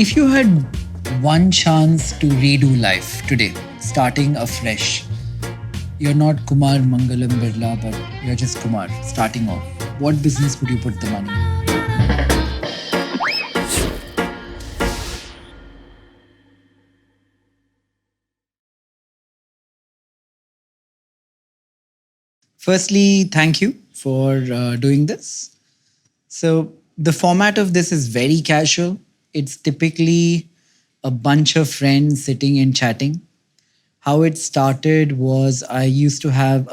If you had one chance to redo life today, starting afresh, you're not Kumar Mangalam Birla, but you're just Kumar, starting off. What business would you put the money in? Firstly, thank you for doing this. So, the format of this is very casual. It's typically a bunch of friends sitting and chatting. How it started was I used to have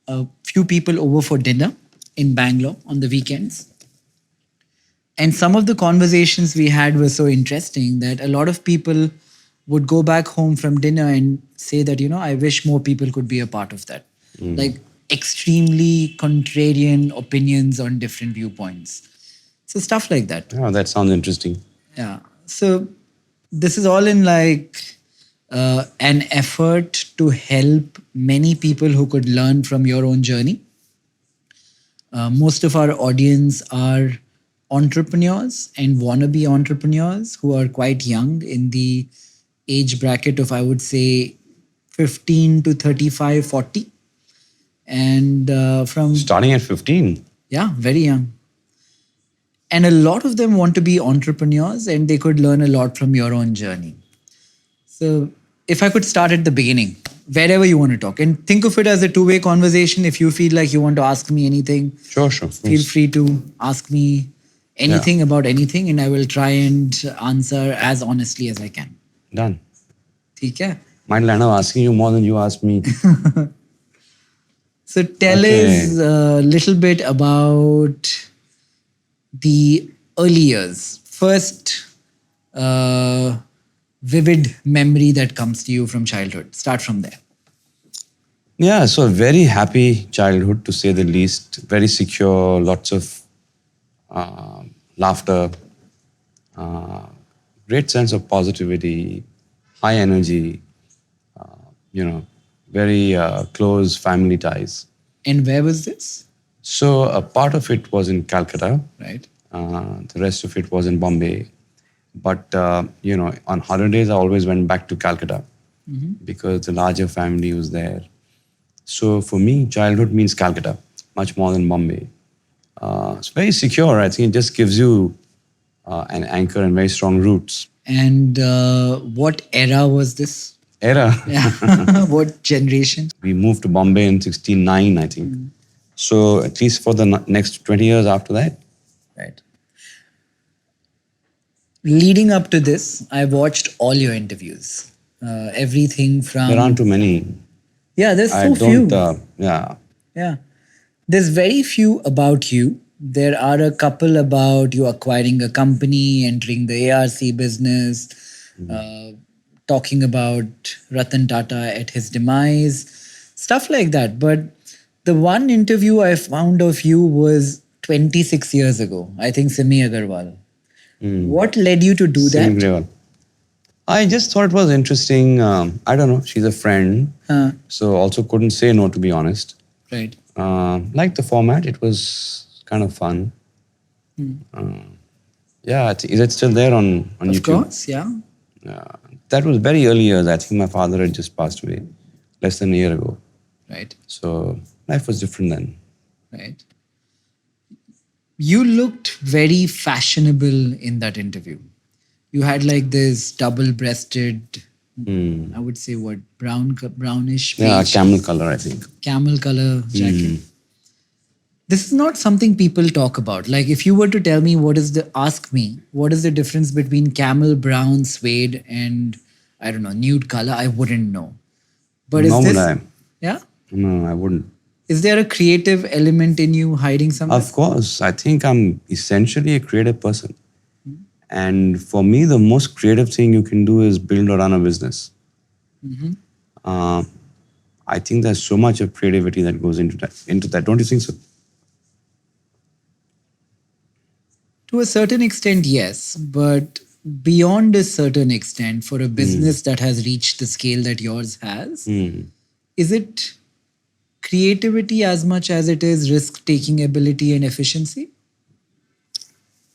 a few people over for dinner in Bangalore on the weekends. And some of the conversations we had were so interesting that a lot of people would go back home from dinner and say that, I wish more people could be a part of that. Like extremely contrarian opinions on different viewpoints. So stuff like that. Oh, that sounds interesting. Yeah. So this is all in like an effort to help many people who could learn from your own journey. Most of our audience are entrepreneurs and wannabe entrepreneurs who are quite young in the age bracket of, I would say, 15 to 35, 40. And from Starting at 15. yeah, very young. And a lot of them want to be entrepreneurs and they could learn a lot from your own journey. So, if I could start at the beginning, wherever you want to talk, and think of it as a two-way conversation. If you feel like you want to ask me anything, Sure. feel free to ask me anything about anything, and I will try and answer as honestly as I can. Done. ठीक है? Might land up asking you more than you ask me. So tell us a little bit about the early years. First vivid memory that comes to you from childhood. Start from there. Yeah, so a very happy childhood, to say the least. Very secure, lots of laughter, great sense of positivity, high energy, very close family ties. And where was this? So a part of it was in Calcutta. Right. The rest of it was in Bombay. But, on holidays, I always went back to Calcutta because the larger family was there. So for me, childhood means Calcutta, much more than Bombay. It's very secure. I think it just gives you an anchor and very strong roots. And what era was this? Era. Yeah. What generation? We moved to Bombay in 69, I think. So at least for the next 20 years after that. Right. Leading up to this, I watched all your interviews. Everything from... There aren't too many. Yeah, there's I so few. Yeah. Yeah. There's very few about you. There are a couple about you acquiring a company, entering the ARC business, talking about Ratan Tata at his demise, stuff like that. But the one interview I found of you was 26 years ago. I think Simi Garewal. What led you to do Simi that? Garewal. I just thought it was interesting. I don't know. She's a friend. So also couldn't say no, to be honest. Right. Like the format. It was kind of fun. Yeah. Is it still there on YouTube? Of course, yeah. That was very early years. I think my father had just passed away less than a year ago. Right. So life was different then. Right. You looked very fashionable in that interview. You had like this double-breasted, I would say what, brownish Yeah, beige, camel color, I think. camel color jacket. This is not something people talk about. Like if you were to tell me what is the difference between camel brown suede and I don't know, nude color, I wouldn't know. But is Nor would this... I. Yeah? No, I wouldn't. Is there a creative element in you hiding something? Of course. I think I'm essentially a creative person. And for me, the most creative thing you can do is build or run a business. I think there's so much of creativity that goes into that. Don't you think so? To a certain extent, yes. But beyond a certain extent, for a business that has reached the scale that yours has, is it creativity as much as it is risk-taking ability and efficiency?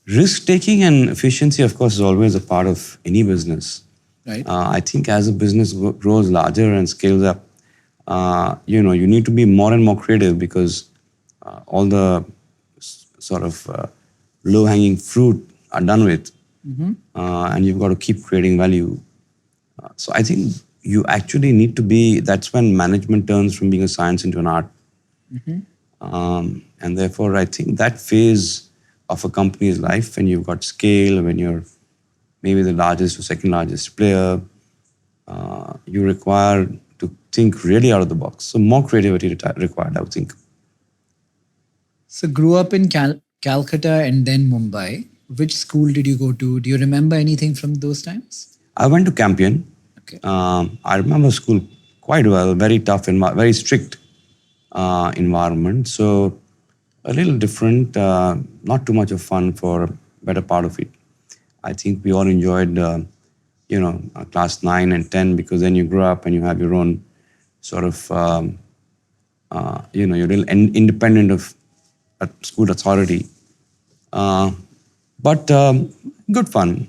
Risk taking and efficiency, of course, is always a part of any business. Right. I think as a business grows larger and scales up, you need to be more and more creative because all the sort of low-hanging fruit are done with, and you've got to keep creating value. So I think you actually need to be. That's when management turns from being a science into an art. And therefore, I think that phase of a company's life, when you've got scale, when you're maybe the largest or second largest player, you require to think really out of the box. So more creativity required, I would think. So grew up in Calcutta and then Mumbai. Which school did you go to? Do you remember anything from those times? I went to Campion. Okay. I remember school quite well, very tough, very strict environment. So a little different, not too much of fun for a better part of it. I think we all enjoyed, class 9 and 10 because then you grow up and you have your own sort of, you're a little independent of a school authority. But good fun.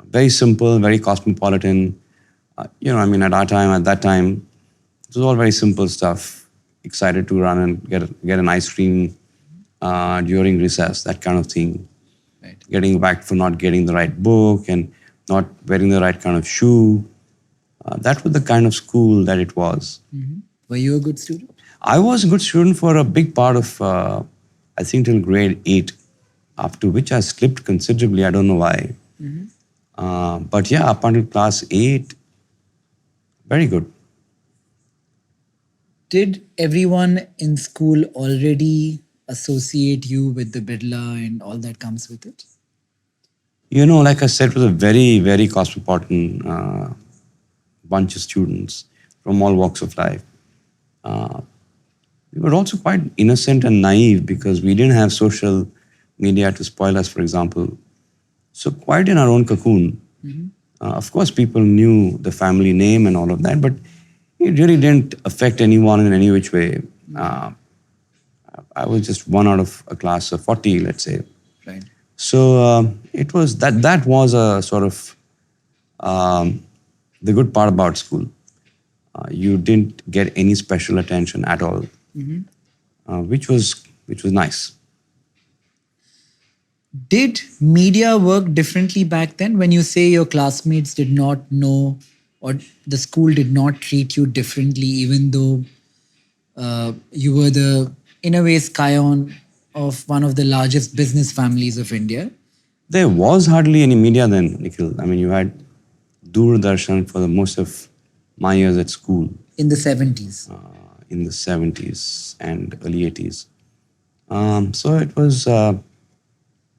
Very simple, very cosmopolitan. At that time, it was all very simple stuff. Excited to run and get an ice cream during recess, that kind of thing. Right. Getting whacked for not getting the right book and not wearing the right kind of shoe. That was the kind of school that it was. Were you a good student? I was a good student for a big part of, I think, till grade 8, after which I slipped considerably. I don't know why. But yeah, up until class 8, very good. Did everyone in school already associate you with the Birla and all that comes with it? Like I said, it was a very, very cosmopolitan bunch of students from all walks of life. We were also quite innocent and naive because we didn't have social media to spoil us, for example. So quite in our own cocoon. Of course, people knew the family name and all of that, but it really didn't affect anyone in any which way. I was just one out of a class of 40, let's say. Right. So it was that was a sort of the good part about school. You didn't get any special attention at all, which was nice. Did media work differently back then when you say your classmates did not know or the school did not treat you differently, even though you were in a way, scion of one of the largest business families of India? There was hardly any media then, Nikhil. I mean, you had Doordarshan for the most of my years at school. In the 70s? In the 70s and early 80s. So it was,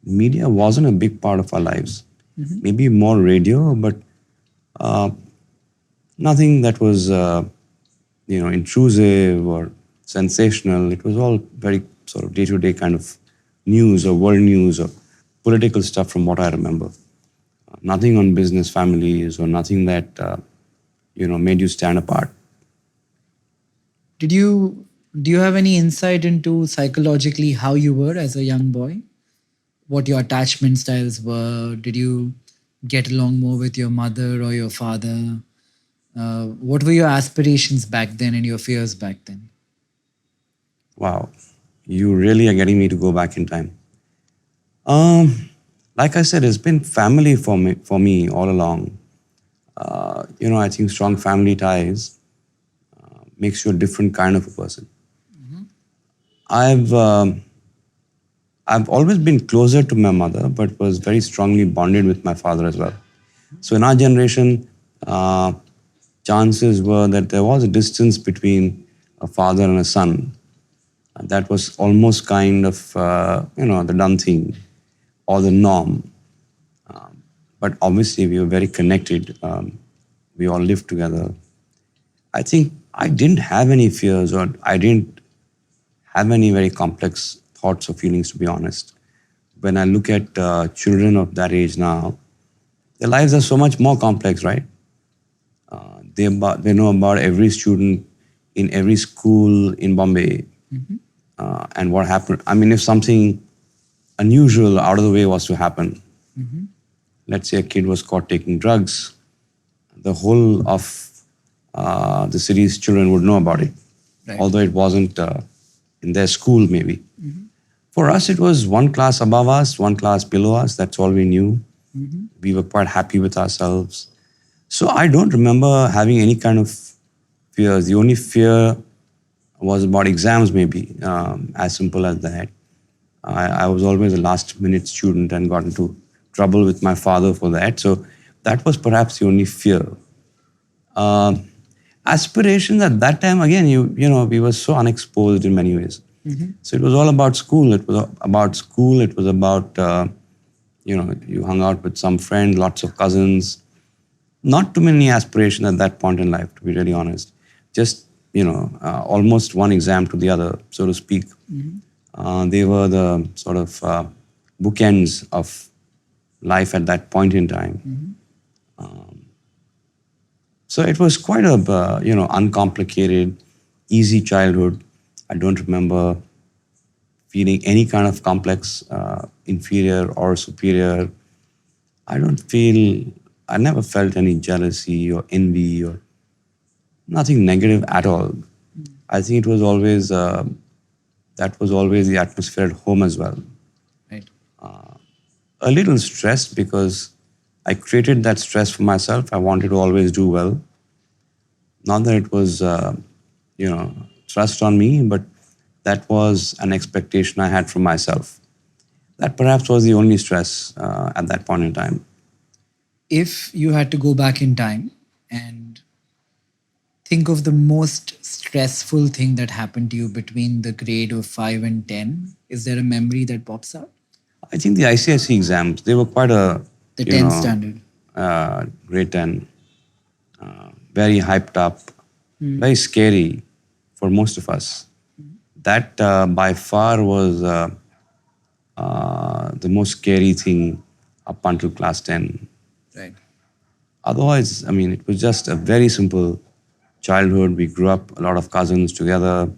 media wasn't a big part of our lives. Maybe more radio, but nothing that was, intrusive or sensational. It was all very sort of day-to-day kind of news or world news or political stuff from what I remember. Nothing on business families or nothing that, made you stand apart. Do you have any insight into psychologically how you were as a young boy? What your attachment styles were? Did you get along more with your mother or your father? What were your aspirations back then and your fears back then? Wow, you really are getting me to go back in time. Like I said, it's been family for me all along. I think strong family ties makes you a different kind of a person. I've always been closer to my mother, but was very strongly bonded with my father as well. So in our generation, chances were that there was a distance between a father and a son. That was almost kind of, the done thing or the norm. But obviously, we were very connected. We all lived together. I think I didn't have any fears or I didn't have any very complex thoughts or feelings, to be honest. When I look at children of that age now, their lives are so much more complex, right? They know about every student in every school in Bombay and what happened. I mean, if something unusual, out of the way was to happen. Let's say a kid was caught taking drugs, the whole of the city's children would know about it, Right. although it wasn't in their school maybe. For us, it was one class above us, one class below us. That's all we knew. We were quite happy with ourselves. So I don't remember having any kind of fears. The only fear was about exams, maybe, as simple as that. I was always a last minute student and got into trouble with my father for that. So that was perhaps the only fear. Aspirations at that time, again, we were so unexposed in many ways. So it was all about school. It was about school. It was about, you hung out with some friends, lots of cousins. Not too many aspirations at that point in life, to be really honest. Just, almost one exam to the other, so to speak. They were the sort of bookends of life at that point in time. So it was quite a, uncomplicated, easy childhood. I don't remember feeling any kind of complex, inferior or superior. I never felt any jealousy or envy or nothing negative at all. I think it was always, that was always the atmosphere at home as well. Right. A little stressed because I created that stress for myself. I wanted to always do well. Not that it was, thrust on me, but that was an expectation I had from myself. That perhaps was the only stress at that point in time. If you had to go back in time and think of the most stressful thing that happened to you between the grade of 5 and 10, is there a memory that pops out? I think the ICSE exams, they were quite a, The 10th standard. grade 10, very hyped up, very scary for most of us. That by far was the most scary thing up until class 10. Right. Otherwise, it was just a very simple childhood. We grew up, a lot of cousins together,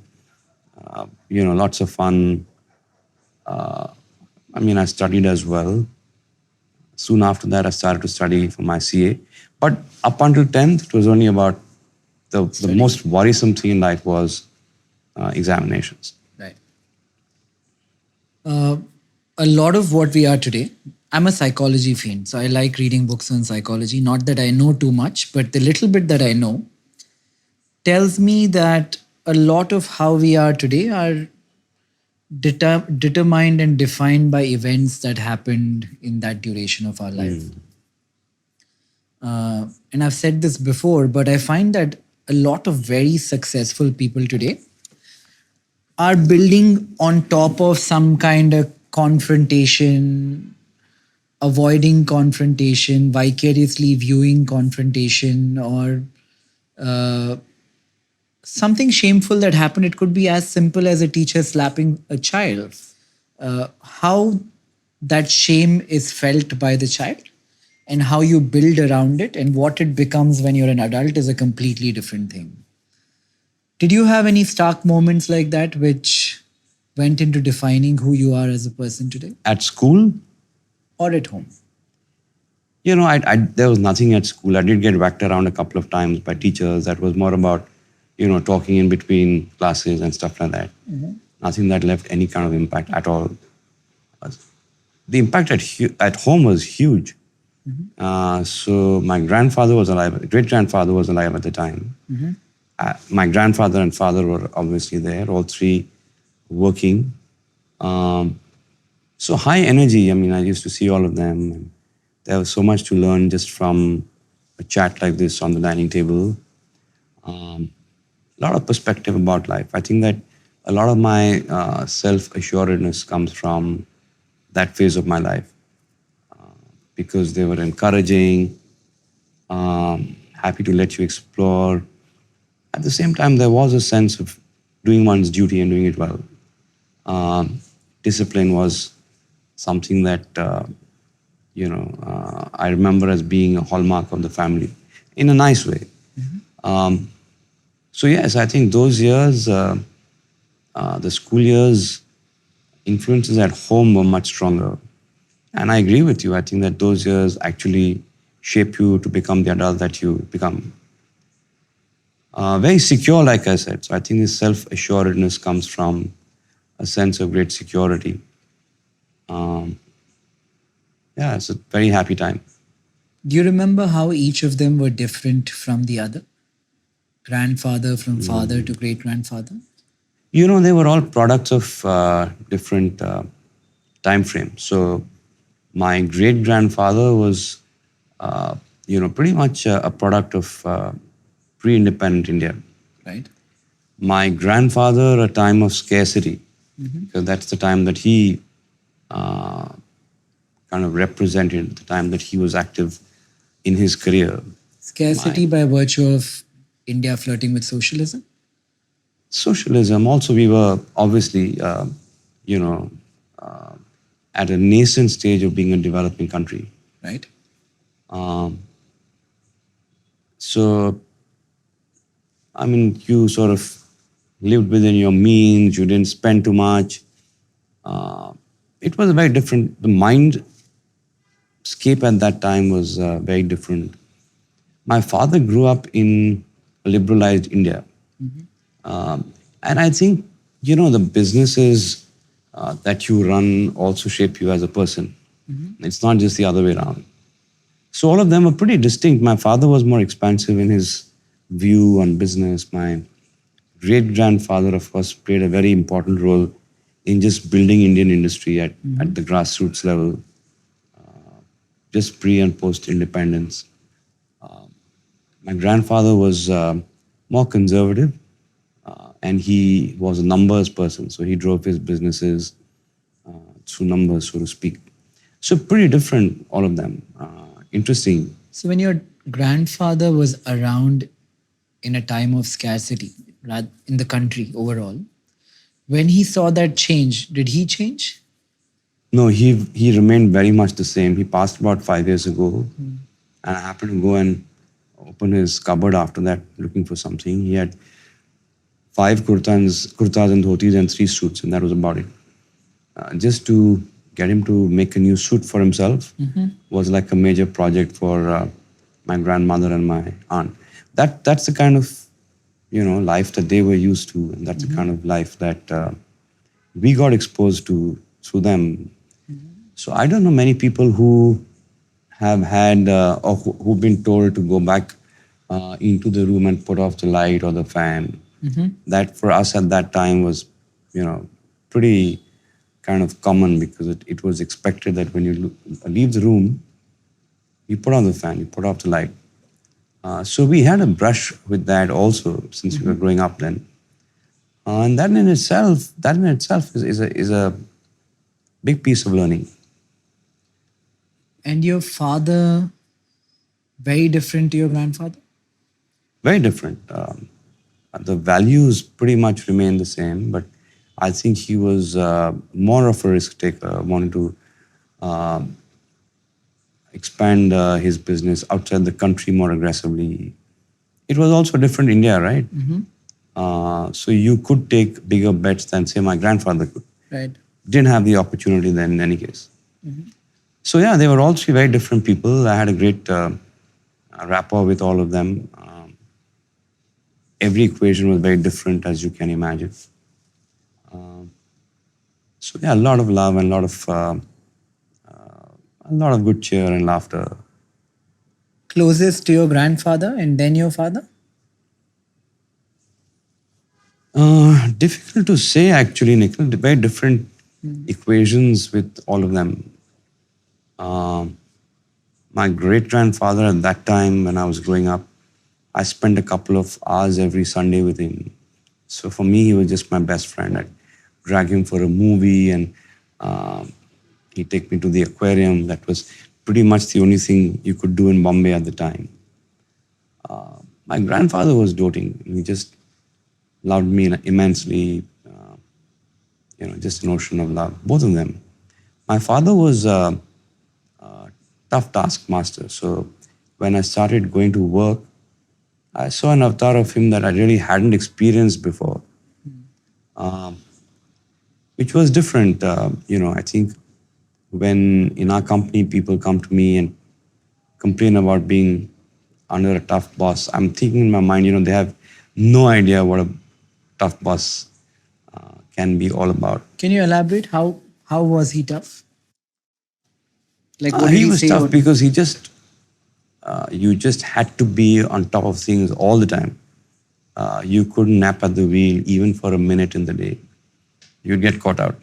lots of fun. I studied as well. Soon after that, I started to study for my CA. But up until 10th, it was only about the most worrisome thing in life was examinations. Right. A lot of what we are today, I'm a psychology fiend, so I like reading books on psychology. Not that I know too much, but the little bit that I know tells me that a lot of how we are today are determined and defined by events that happened in that duration of our life. And I've said this before, but I find that a lot of very successful people today are building on top of some kind of confrontation, avoiding confrontation, vicariously viewing confrontation, or something shameful that happened. It could be as simple as a teacher slapping a child. How that shame is felt by the child and how you build around it and what it becomes when you're an adult is a completely different thing. Did you have any stark moments like that which went into defining who you are as a person today? At school? Or at home? There was nothing at school. I did get whacked around a couple of times by teachers. That was more about, talking in between classes and stuff like that. Nothing that left any kind of impact at all. The impact at home was huge. So my grandfather was alive, great-grandfather was alive at the time. My grandfather and father were obviously there, all three working. So high energy, I used to see all of them. And there was so much to learn just from a chat like this on the dining table. A lot of perspective about life. I think that a lot of my self-assuredness comes from that phase of my life. Because they were encouraging, happy to let you explore. At the same time, there was a sense of doing one's duty and doing it well. Discipline was something that, I remember as being a hallmark of the family in a nice way. So yes, I think those years, the school years, influences at home were much stronger. And I agree with you. I think that those years actually shape you to become the adult that you become. Very secure, like I said. So I think this self-assuredness comes from a sense of great security. Um, yeah, it's a very happy time. Do you remember how each of them were different from the other? Grandfather from father to great grandfather? You know, they were all products of different time frames. So my great grandfather was, pretty much a product of pre-independent India. Right. My grandfather, a time of scarcity, because that's the time that he uh, kind of represented, the time that he was active in his career. Scarcity by virtue of India flirting with socialism? Socialism, also, we were obviously, you know, uh, at a nascent stage of being a developing country. Right. Um, so, I mean, you sort of lived within your means, you didn't spend too much. It was very different. The mindscape at that time was very different. My father grew up in a liberalized India. And I think, the businesses that you run also shape you as a person. It's not just the other way around. So all of them are pretty distinct. My father was more expansive in his view on business. My great grandfather, of course, played a very important role in just building Indian industry at the grassroots level, just pre and post independence. My grandfather was more conservative, and he was a numbers person. So he drove his businesses through numbers, so to speak. So pretty different, all of them. Interesting. So when your grandfather was around in a time of scarcity in the country overall, when he saw that change, did he change? No, he remained very much the same. He passed about 5 years ago, and I happened to go and open his cupboard after that, looking for something. He had 5 kurtas and dhotis and 3 suits, and that was about it. Just to get him to make a new suit for himself was like a major project for my grandmother and my aunt. That's the kind of life that they were used to, and that's the kind of life that we got exposed to through them. So I don't know many people who have had or who've been told to go back into the room and put off the light or the fan. That for us at that time was, pretty kind of common, because it was expected that when you leave the room, you put on the fan, you put off the light. So we had a brush with that also since we were growing up then. And that in itself is a big piece of learning. And your father, very different to your grandfather? Very different. The values pretty much remain the same, but I think he was more of a risk taker, wanted to expand his business outside the country more aggressively. It was also a different India, right? So you could take bigger bets than, say, my grandfather could. Right. Didn't have the opportunity then in any case. So yeah, they were all three very different people. I had a great rapport with all of them. Every equation was very different, as you can imagine. So yeah, a lot of love and a lot of good cheer and laughter. Closest to your grandfather and then your father? Difficult to say, actually, Nikhil. Very different equations with all of them. My great grandfather at that time, when I was growing up, I spent a couple of hours every Sunday with him. So for me, he was just my best friend. I'd drag him for a movie, and he'd take me to the aquarium. That was pretty much the only thing you could do in Bombay at the time. My grandfather was doting. He just loved me immensely. Just an ocean of love. Both of them. My father was a tough taskmaster. So when I started going to work, I saw an avatar of him that I really hadn't experienced before. which was different. I think when in our company people come to me and complain about being under a tough boss, I'm thinking in my mind, they have no idea what a tough boss can be all about. Can you elaborate? How was he tough? Like, what did He he was say? tough because you just had to be on top of things all the time. You couldn't nap at the wheel even for a minute in the day. You'd get caught out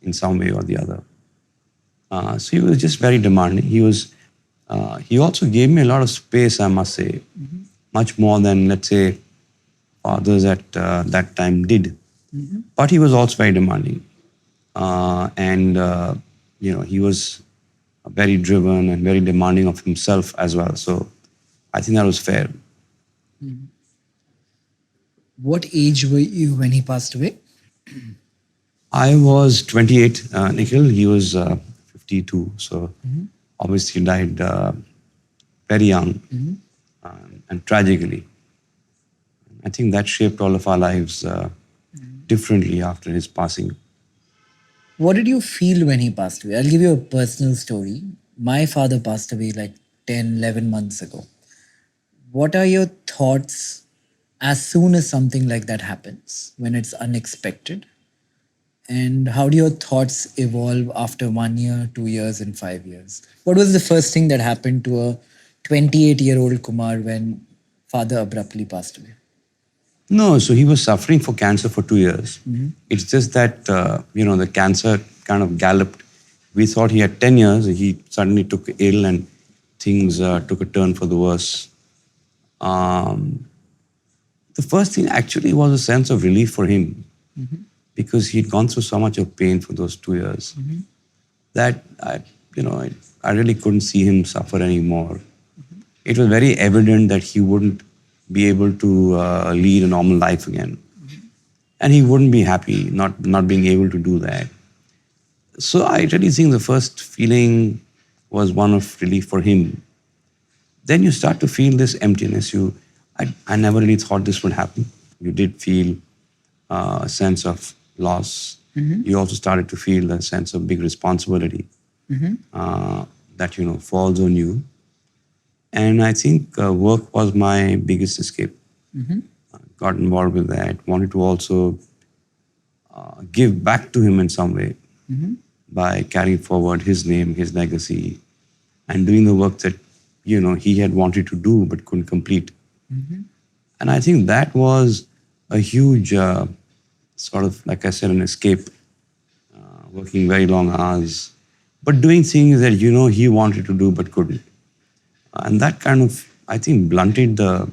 in some way or the other. So he was just very demanding. He also gave me a lot of space, I must say, much more than, let's say, fathers at that time did. But he was also very demanding. And he was very driven and very demanding of himself as well. So I think that was fair. What age were you when he passed away? I was 28, Nikhil. He was 52. So obviously he died very young and tragically. I think that shaped all of our lives differently after his passing. What did you feel when he passed away? I'll give you a personal story. My father passed away like 10, 11 months ago. What are your thoughts as soon as something like that happens, when it's unexpected? And how do your thoughts evolve after 1 year, 2 years, and 5 years? What was the first thing that happened to a 28-year-old Kumar when father abruptly passed away? No, so he was suffering for cancer for 2 years. It's just that, the cancer kind of galloped. We thought he had 10 years. He suddenly took ill and things took a turn for the worse. The first thing actually was a sense of relief for him because he'd gone through so much of pain for those 2 years that I really couldn't see him suffer anymore. It was very evident that he wouldn't be able to lead a normal life again. And he wouldn't be happy not being able to do that. So I really think the first feeling was one of relief for him. Then you start to feel this emptiness. I never really thought this would happen. You did feel a sense of loss. You also started to feel a sense of big responsibility that falls on you. And I think work was my biggest escape. Got involved with that. Wanted to also give back to him in some way by carrying forward his name, his legacy, and doing the work that he had wanted to do but couldn't complete. And I think that was a huge sort of, like I said, an escape. Working very long hours, but doing things that he wanted to do but couldn't. And that kind of, I think, blunted the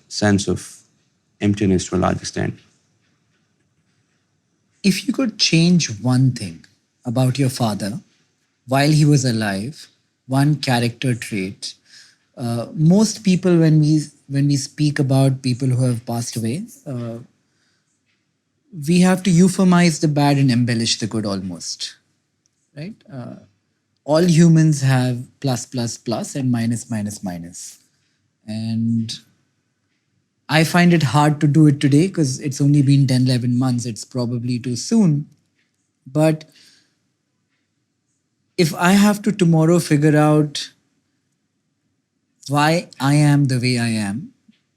sense of emptiness to a large extent. If you could change one thing about your father while he was alive, one character trait, most people when we speak about people who have passed away, we have to euphemize the bad and embellish the good almost, right? All humans have plus plus plus and minus minus minus, and I find it hard to do it today because it's only been 10, 11 months. It's probably too soon. But if I have to tomorrow figure out why I am the way I am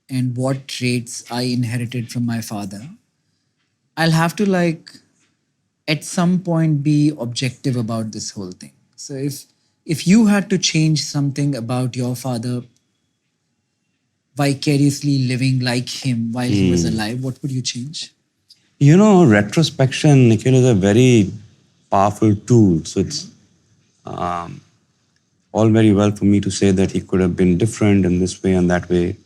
and what traits I inherited from my father, I'll have to at some point be objective about this whole thing. So if you had to change something about your father vicariously living like him while he was alive, what would you change? Retrospection, Nikhil, is a very powerful tool. So it's all very well for me to say that he could have been different in this way and that way.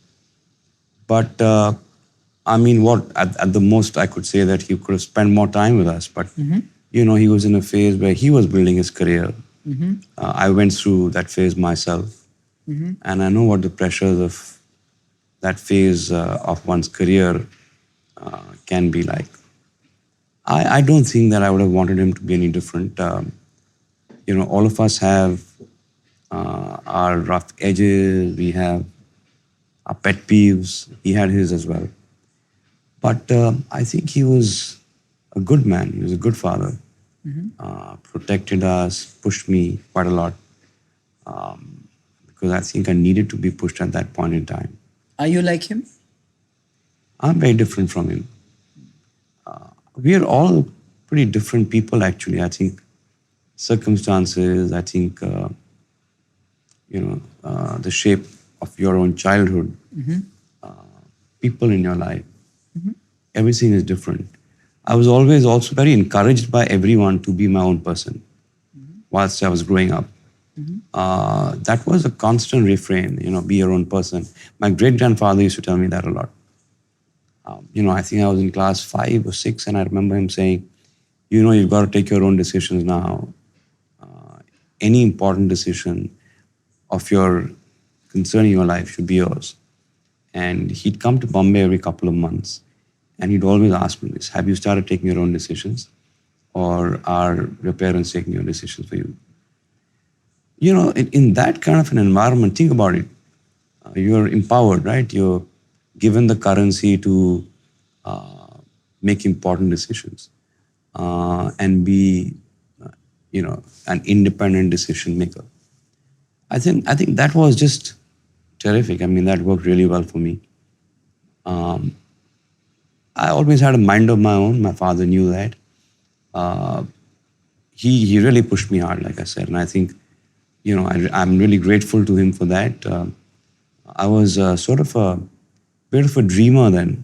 But what at the most I could say that he could have spent more time with us. But he was in a phase where he was building his career. I went through that phase myself, and I know what the pressures of that phase of one's career can be like. I don't think that I would have wanted him to be any different. All of us have our rough edges. We have our pet peeves. He had his as well. But I think he was a good man. He was a good father. Protected us, pushed me quite a lot, because I think I needed to be pushed at that point in time. Are you like him? I'm very different from him. We are all pretty different people, actually. I think circumstances, I think, the shape of your own childhood, people in your life, everything is different. I was always also very encouraged by everyone to be my own person whilst I was growing up. That was a constant refrain, be your own person. My great grandfather used to tell me that a lot. I think I was in class 5 or 6, and I remember him saying, you've got to take your own decisions now. Any important decision of your concerning your life should be yours. And he'd come to Bombay every couple of months, and he'd always ask me this: have you started taking your own decisions, or are your parents taking your decisions for you? In that kind of an environment, think about it. You're empowered, right? You're given the currency to make important decisions and be, an independent decision maker. I think that was just terrific. I mean, that worked really well for me. I always had a mind of my own. My father knew that. He really pushed me hard, like I said, and I think, I'm really grateful to him for that. I was sort of a bit of a dreamer then,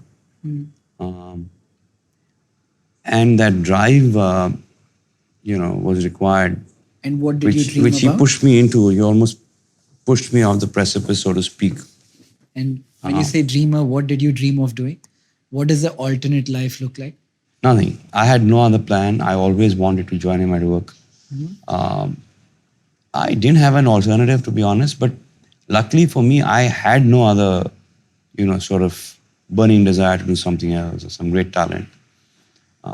and that drive, was required. And what did you dream Which he about? pushed me into. He almost pushed me off the precipice, so to speak. And when you say dreamer, what did you dream of doing? What does the alternate life look like? Nothing. I had no other plan. I always wanted to join him at work. I didn't have an alternative, to be honest, but luckily for me, I had no other, sort of burning desire to do something else or some great talent.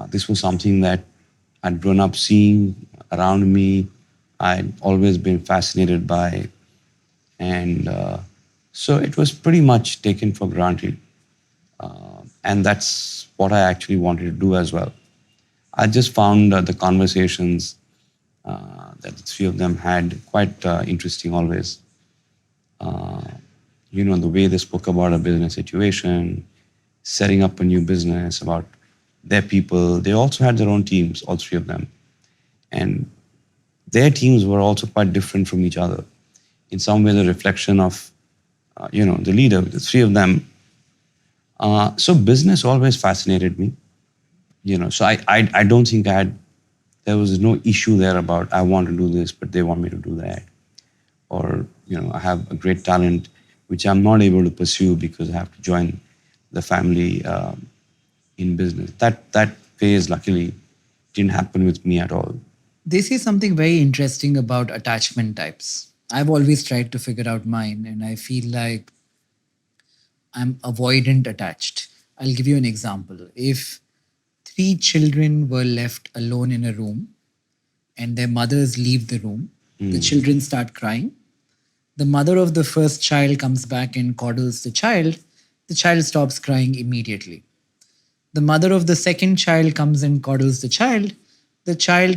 This was something that I'd grown up seeing around me. I'd always been fascinated by, and so it was pretty much taken for granted. And that's what I actually wanted to do as well. I just found the conversations that the three of them had quite interesting always. The way they spoke about a business situation, setting up a new business, about their people. They also had their own teams, all three of them. And their teams were also quite different from each other. In some ways, a reflection of, the leader, the three of them. So business always fascinated me. So I don't think there was no issue there about I want to do this, but they want me to do that. Or, I have a great talent which I'm not able to pursue because I have to join the family in business. That phase, luckily, didn't happen with me at all. They say something very interesting about attachment types. I've always tried to figure out mine, and I feel like I'm avoidant attached. I'll give you an example. If 3 children were left alone in a room and their mothers leave the room, the children start crying. The mother of the first child comes back and coddles the child stops crying immediately. The mother of the second child comes and coddles the child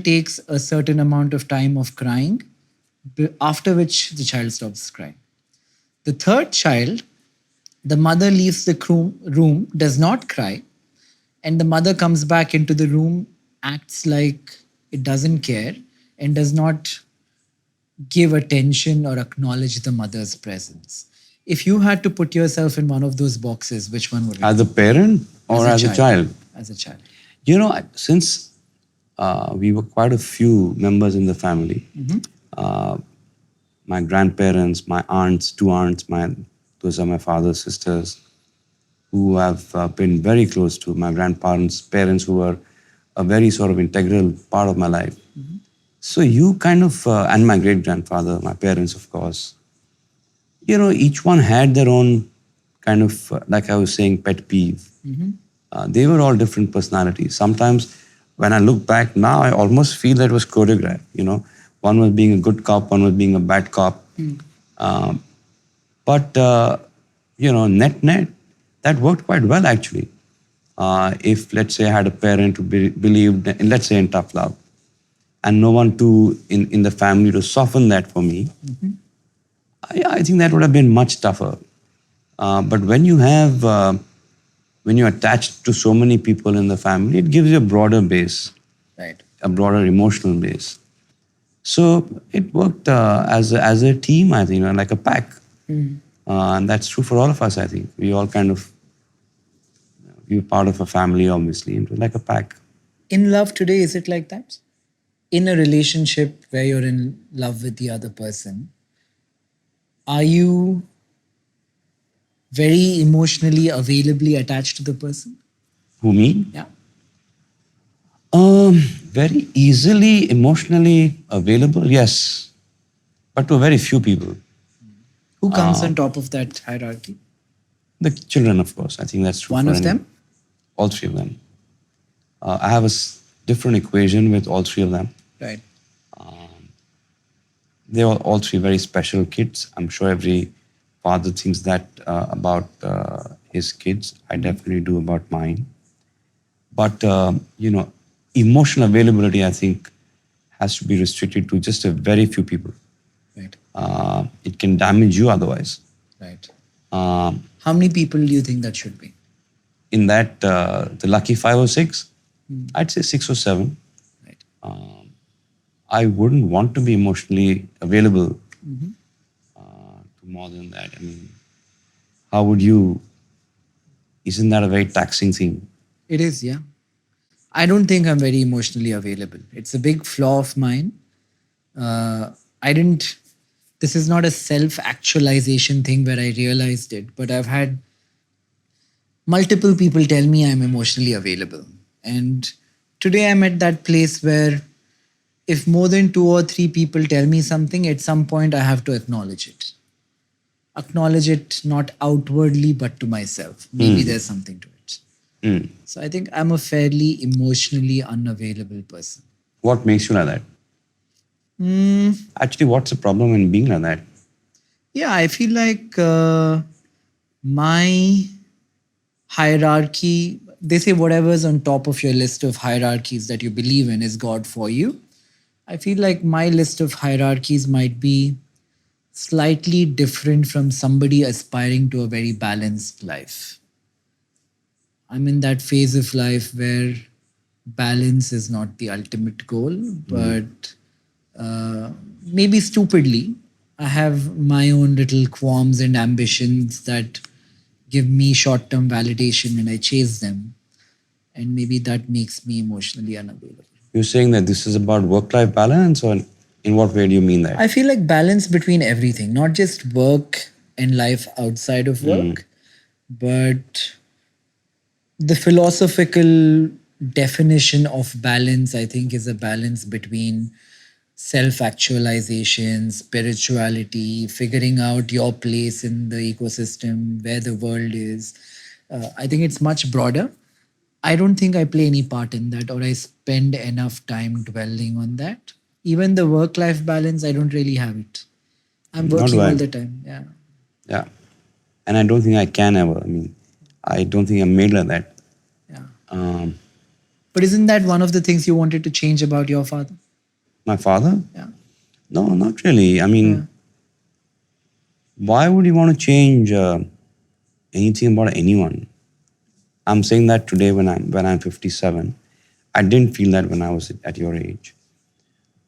takes a certain amount of time of crying, after which the child stops crying. The third child, the mother leaves the room, does not cry, and the mother comes back into the room, acts like it doesn't care, and does not give attention or acknowledge the mother's presence. If you had to put yourself in one of those boxes, which one would it be? As a parent or as a child? As a child. Since we were quite a few members in the family, my grandparents, my aunts, 2 aunts, those are my father's sisters, who have been very close to my grandparents, parents who were a very sort of integral part of my life. So you kind of, and my great-grandfather, my parents, of course, each one had their own kind of, like I was saying, pet peeve. They were all different personalities. Sometimes when I look back now, I almost feel that it was choreographed. One was being a good cop, one was being a bad cop. But net, that worked quite well, actually. If, let's say, I had a parent who believed, in, let's say, in tough love, and no one to in the family to soften that for me, I think that would have been much tougher. But when you're attached to so many people in the family, it gives you a broader base, Right. a broader emotional base. So it worked as a team, I think, like a pack. And that's true for all of us, I think. We all kind of, we're part of a family, obviously, and we're like a pack. In love today, is it like that? In a relationship where you're in love with the other person, are you very emotionally availably attached to the person? Who, me? Yeah. Very easily emotionally available, yes, but to very few people. Who comes on top of that hierarchy? The children, of course. I think that's true One for of them? all three of them. I have a different equation with all three of them. Right. They are all three very special kids. I'm sure every father thinks that about his kids. I definitely do about mine. But, emotional availability, I think, has to be restricted to just a very few people. Right. It can damage you otherwise. Right. Um, How many people do you think that should be? in that, the lucky 5 or 6, I'd say 6 or 7. Right. I wouldn't want to be emotionally available to more than that. I mean, how would you? Isn't that a very taxing thing? It is, yeah. I don't think I'm very emotionally available. It's a big flaw of mine. I didn't, this is not a self actualization thing where I realized it, but I've had multiple people tell me I'm emotionally available. And today I'm at that place where if more than 2 or 3 people tell me something, at some point I have to acknowledge it. Acknowledge it not outwardly, but to myself. Maybe there's something to it. So I think I'm a fairly emotionally unavailable person. What makes you like that? Actually, what's the problem in being like that? Yeah, I feel like my hierarchy, they say whatever's on top of your list of hierarchies that you believe in is God for you. I feel like my list of hierarchies might be slightly different from somebody aspiring to a very balanced life. I'm in that phase of life where balance is not the ultimate goal, but maybe stupidly, I have my own little qualms and ambitions that give me short term validation and I chase them. And maybe that makes me emotionally unavailable. You're saying that this is about work-life balance, or in what way do you mean that? I feel like balance between everything, not just work and life outside of work, but the philosophical definition of balance, I think, is a balance between self actualization, spirituality, figuring out your place in the ecosystem, where the world is. I think it's much broader. I don't think I play any part in that or I spend enough time dwelling on that. Even the work life balance, I don't really have it. I'm Not working do I. all the time. Yeah. Yeah. And I don't think I can ever. I mean, I don't think I'm made like that. Yeah. Um, But isn't that one of the things you wanted to change about your father? my father? Yeah. No, not really. I mean, why would you want to change anything about anyone? I'm saying that today when I'm 57. I didn't feel that when I was at your age.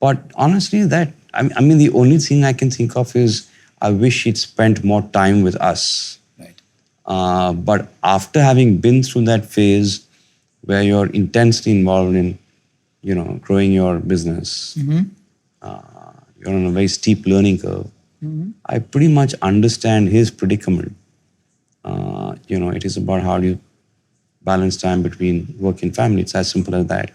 But honestly, I mean, the only thing I can think of is I wish he'd spent more time with us. Right. But after having been through that phase where you're intensely involved in, growing your business, you're on a very steep learning curve. I pretty much understand his predicament. It is about how do you balance time between work and family. It's as simple as that.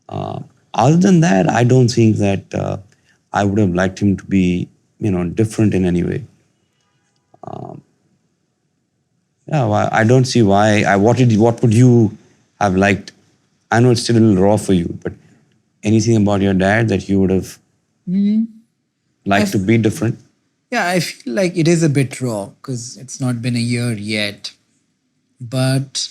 Other than that, I don't think that I would have liked him to be, different in any way. I don't see why. What would you have liked? I know it's still a little raw for you, but anything about your dad that you would have liked to be different? Yeah, I feel like it is a bit raw because it's not been a year yet. But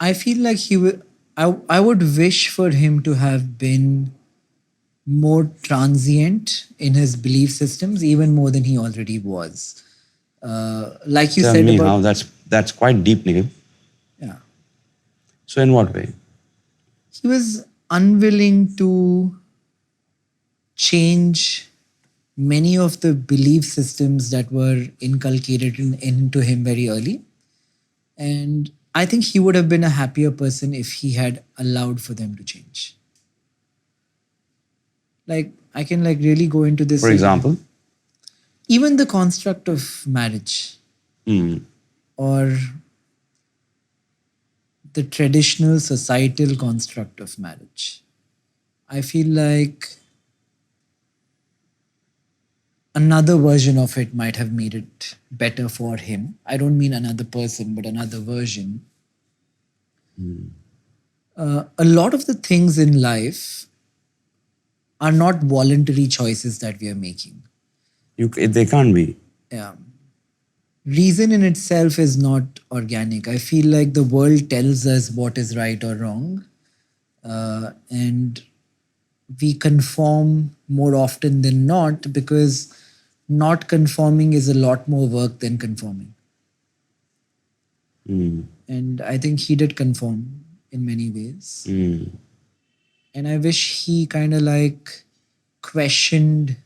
I feel like he would. I would wish for him to have been more transient in his belief systems, even more than he already was. Like you Tell said me about, how. That's quite deep, Nikhil. yeah, So in what way? he was unwilling to change many of the belief systems that were inculcated into him very early. And I think he would have been a happier person if he had allowed for them to change. Like, I can like really go into this. For example, Even the construct of marriage hmm, or the traditional societal construct of marriage. I feel like another version of it might have made it better for him. I don't mean another person, but another version. A lot of the things in life are not voluntary choices that we are making. they can't be. Yeah. Reason in itself is not organic. I feel like the world tells us what is right or wrong, and we conform more often than not because not conforming is a lot more work than conforming. And I think he did conform in many ways. And I wish he kind of like questioned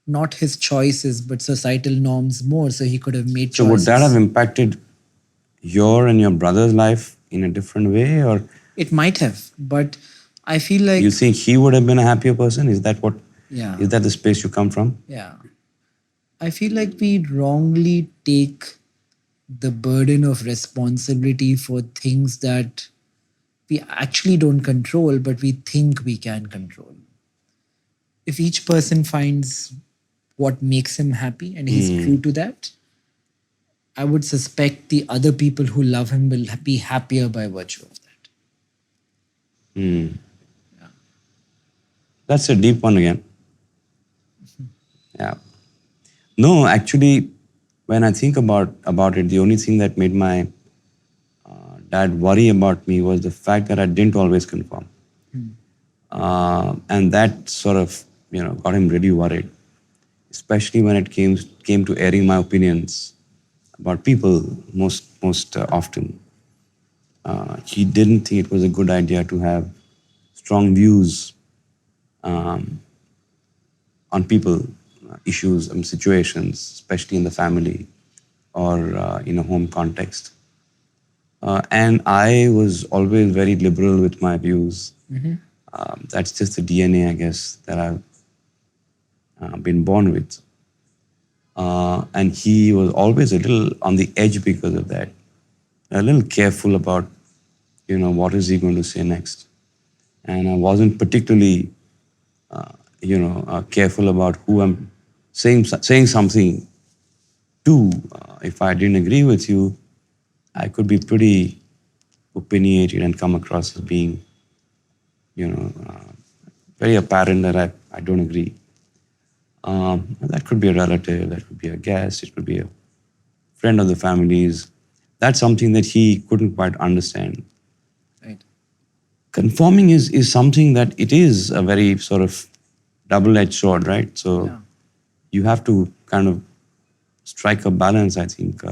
not his choices but societal norms more so he could have made So choices. would that have impacted your and your brother's life in a different way, or It might have, but I feel like, you think he would have been a happier person? Is that what? yeah, Is that the space you come from? yeah. I feel like we wrongly take the burden of responsibility for things that we actually don't control, but we think we can control. If each person finds what makes him happy and he's true to that, I would suspect the other people who love him will be happier by virtue of that. That's a deep one again. Yeah. No, actually, when I think about it, the only thing that made my dad worry about me was the fact that I didn't always conform, and that sort of got him really worried, especially when it came to airing my opinions about people most often. He didn't think it was a good idea to have strong views on people, issues, and situations, especially in the family or in a home context. And I was always very liberal with my views. That's just the DNA, I guess, that I've been born with. And he was always a little on the edge because of that, a little careful about, what is he going to say next. And I wasn't particularly, careful about who I'm saying something to. If I didn't agree with you, I could be pretty opinionated and come across as being, very apparent that I don't agree. That could be a relative, that could be a guest, it could be a friend of the family's. That's something that he couldn't quite understand. Right. Conforming is something that it is a very sort of double-edged sword, right? So Yeah. you have to kind of strike a balance, I think.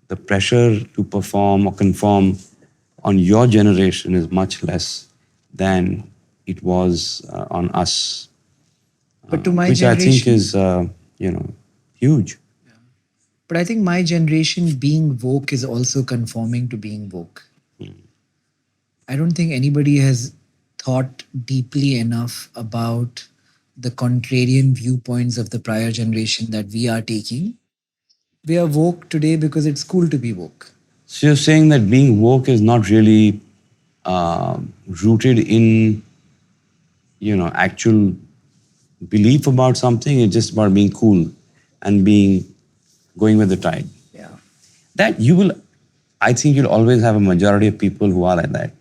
The pressure to perform or conform on your generation is much less than it was on us, But to my which I think generation, is, huge. but I think my generation being woke is also conforming to being woke. I don't think anybody has thought deeply enough about the contrarian viewpoints of the prior generation that we are taking. We are woke today because it's cool to be woke. So you're saying that being woke is not really rooted in, actual belief about something. It's just about being cool and going with the tide. Yeah. That I think you'll always have a majority of people who are like that.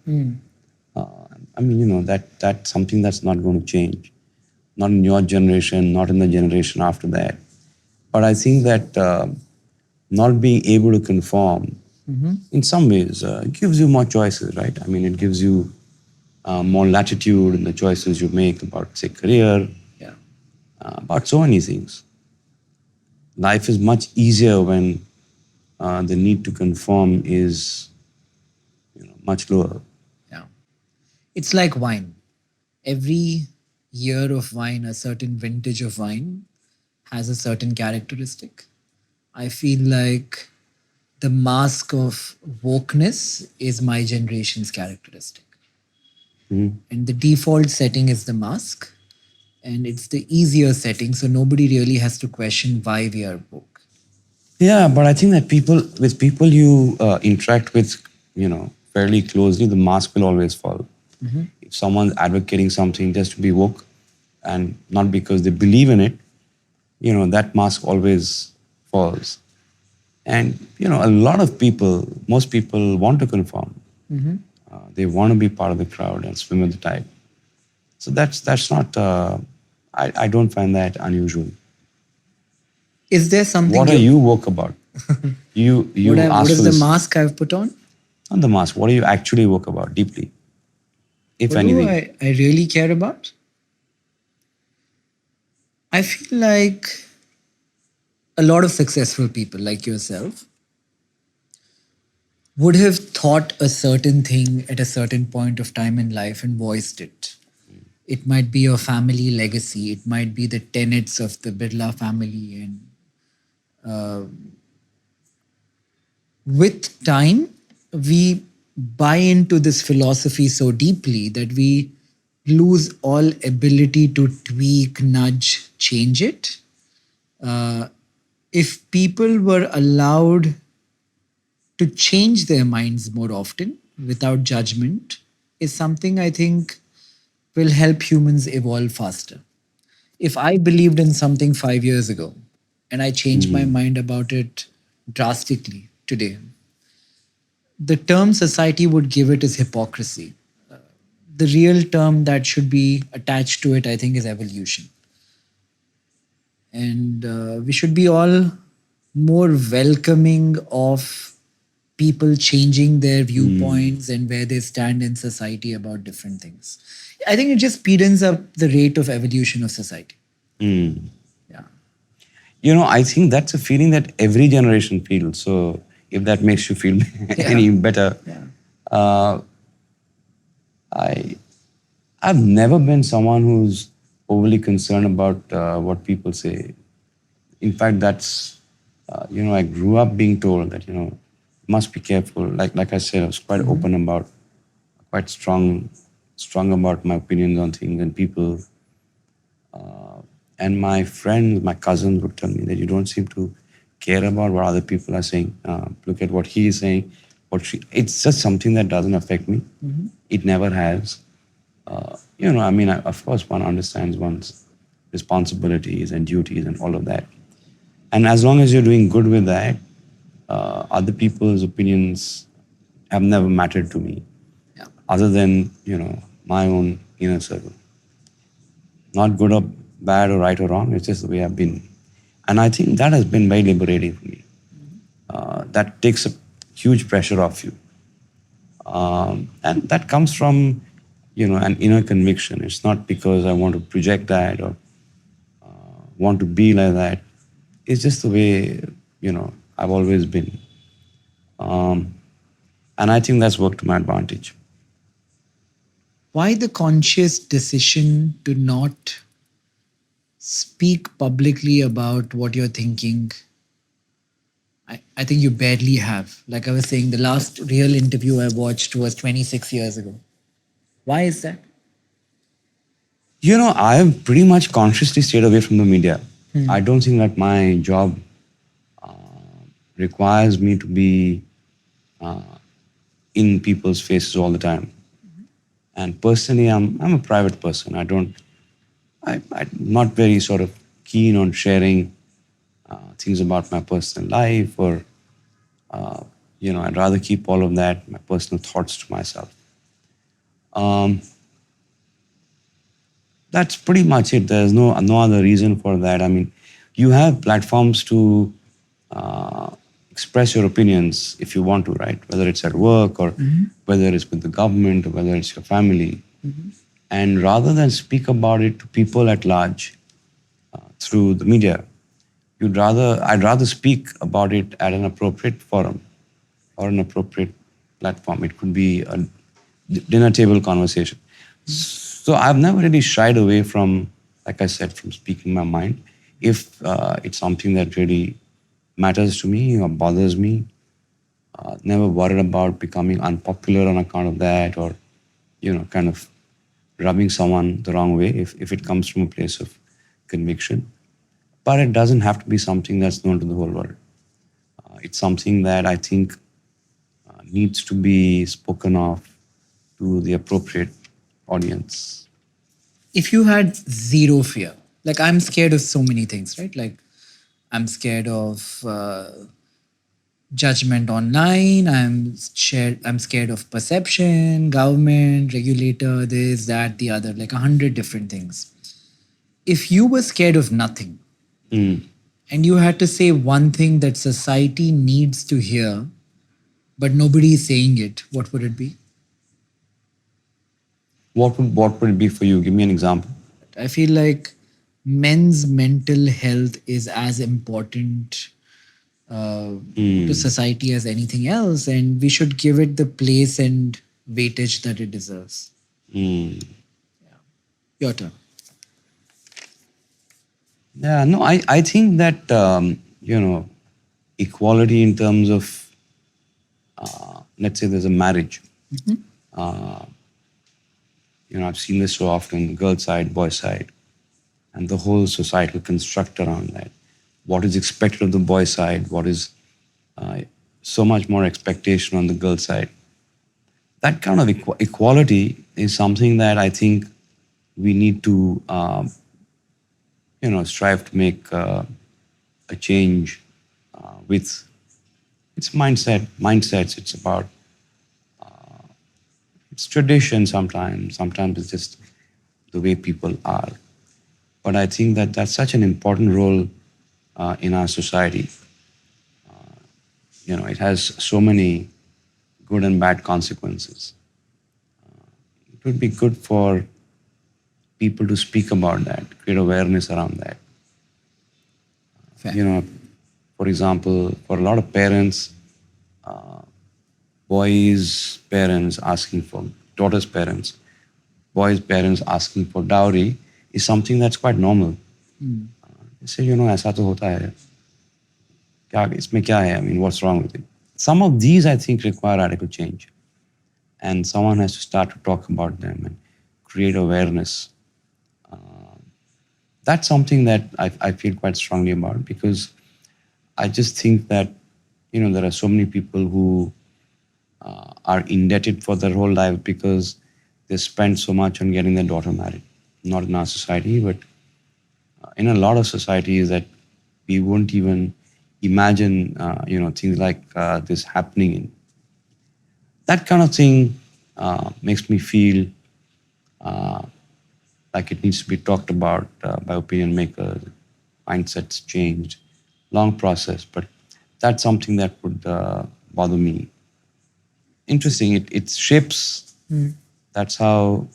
I mean, that's something that's not going to change. Not in your generation, not in the generation after that. But I think that not being able to conform in some ways, it gives you more choices, right? I mean, it gives you more latitude in the choices you make about, say, career, Yeah. about so many things. Life is much easier when the need to conform is, much lower. Yeah. It's like wine. Every year of wine, a certain vintage of wine has a certain characteristic. I feel like the mask of wokeness is my generation's characteristic. And the default setting is the mask, and it's the easier setting, so nobody really has to question why we are woke. Yeah, but I think that with people you interact with, fairly closely, the mask will always fall. If someone's advocating something just to be woke and not because they believe in it, that mask always falls. And, a lot of people, most people want to conform. They want to be part of the crowd and swim with the tide. So that's not, I don't find that unusual. Is there something What are you woke about? You what asked for is the this. mask I've put on? Not the mask. What are you actually woke about deeply, if What do anything? I really care about? I feel like a lot of successful people like yourself would have thought a certain thing at a certain point of time in life and voiced it. It might be your family legacy, it might be the tenets of the Birla family, and with time, we buy into this philosophy so deeply that we lose all ability to tweak, nudge, change it. Uh, if people were allowed to change their minds more often without judgment, is something I think will help humans evolve faster. If I believed in something 5 years ago and I changed my mind about it drastically today, the term society would give it is hypocrisy. The real term that should be attached to it, I think, is evolution. And we should be all more welcoming of people changing their viewpoints and where they stand in society about different things. I think it just speeds up the rate of evolution of society. Yeah. I think that's a feeling that every generation feels. So if that makes you feel any better, Yeah. uh, I I've never been someone who's overly concerned about what people say. In fact, that's I grew up being told that must be careful. Like I said, I was quite open about, quite strong about my opinions on things and people. And my friends, my cousins would tell me that you don't seem to care about what other people are saying. Look at what he is saying, what she. It's just something that doesn't affect me. It never has. I mean, of course, one understands one's responsibilities and duties and all of that. And as long as you're doing good with that, other people's opinions have never mattered to me, Yeah. other than my own inner circle. Not good or bad or right or wrong. It's just the way I've been, and I think that has been very liberating for me. That takes a huge pressure off you, and that comes from an inner conviction. It's not because I want to project that or want to be like that. It's just the way I've always been, and I think that's worked to my advantage. Why the conscious decision to not speak publicly about what you're thinking? I think you barely have. Like I was saying, the last real interview I watched was 26 years ago. Why is that? I have pretty much consciously stayed away from the media. I don't think that my job requires me to be in people's faces all the time. And personally, I'm a private person. I'm not very sort of keen on sharing things about my personal life, or I'd rather keep all of that, my personal thoughts, to myself. Um, that's pretty much it. There's no other reason for that. I mean, you have platforms to express your opinions if you want to, right? Whether it's at work or whether it's with the government or whether it's your family. And rather than speak about it to people at large through the media, I'd rather speak about it at an appropriate forum or an appropriate platform. It could be a dinner table conversation. So I've never really shied away from, like I said, from speaking my mind. If it's something that really matters to me or bothers me, never worried about becoming unpopular on account of that, or kind of rubbing someone the wrong way if it comes from a place of conviction. But it doesn't have to be something that's known to the whole world. It's something that I think needs to be spoken of to the appropriate audience. If you had zero fear, like I'm scared of so many things, right? Like I'm scared of judgment online. I'm scared of perception, government, regulator, this, that, the other, like 100 different things. If you were scared of nothing and you had to say one thing that society needs to hear, but nobody is saying it, what would it be? What would it be for you? Give me an example. I feel like men's mental health is as important to society as anything else, and we should give it the place and weightage that it deserves. Your turn. Yeah, no, I think that, equality in terms of, let's say there's a marriage. I've seen this so often, girl side, boy side, and the whole societal construct around that. What is expected of the boy side? What is so much more expectation on the girl side? That kind of equality is something that I think we need to, strive to make a change with. It's mindsets. It's about, it's tradition sometimes. Sometimes it's just the way people are. But I think that that's such an important role in our society. It has so many good and bad consequences. It would be good for people to speak about that, create awareness around that. Fair. For example, for a lot of parents, boys' parents asking for daughters' parents, boys' parents asking for dowry is something that's quite normal. They say, ऐसा तो होता है. इसमें क्या है? I mean, what's wrong with it? Some of these, I think, require radical change. And someone has to start to talk about them and create awareness. That's something that I feel quite strongly about, because I just think that, there are so many people who are indebted for their whole life because they spend so much on getting their daughter married. Not in our society, but in a lot of societies that we won't even imagine, things like this happening in. That kind of thing makes me feel like it needs to be talked about by opinion makers, mindsets changed, long process, but that's something that would bother me. Interesting, it shapes, that's how,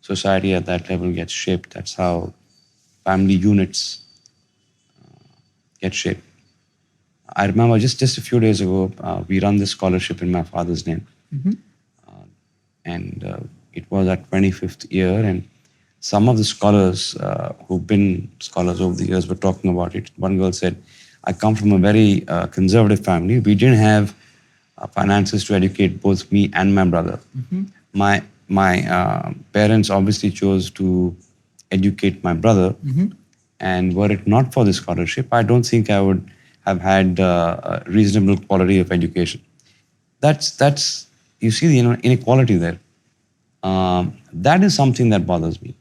society at that level gets shaped. That's how family units get shaped. I remember just a few days ago, we run this scholarship in my father's name. And it was our 25th year, and some of the scholars who've been scholars over the years were talking about it. One girl said, I come from a very conservative family. We didn't have finances to educate both me and my brother. My parents obviously chose to educate my brother, and were it not for this scholarship, I don't think I would have had a reasonable quality of education. That's you see the inequality there. That is something that bothers me.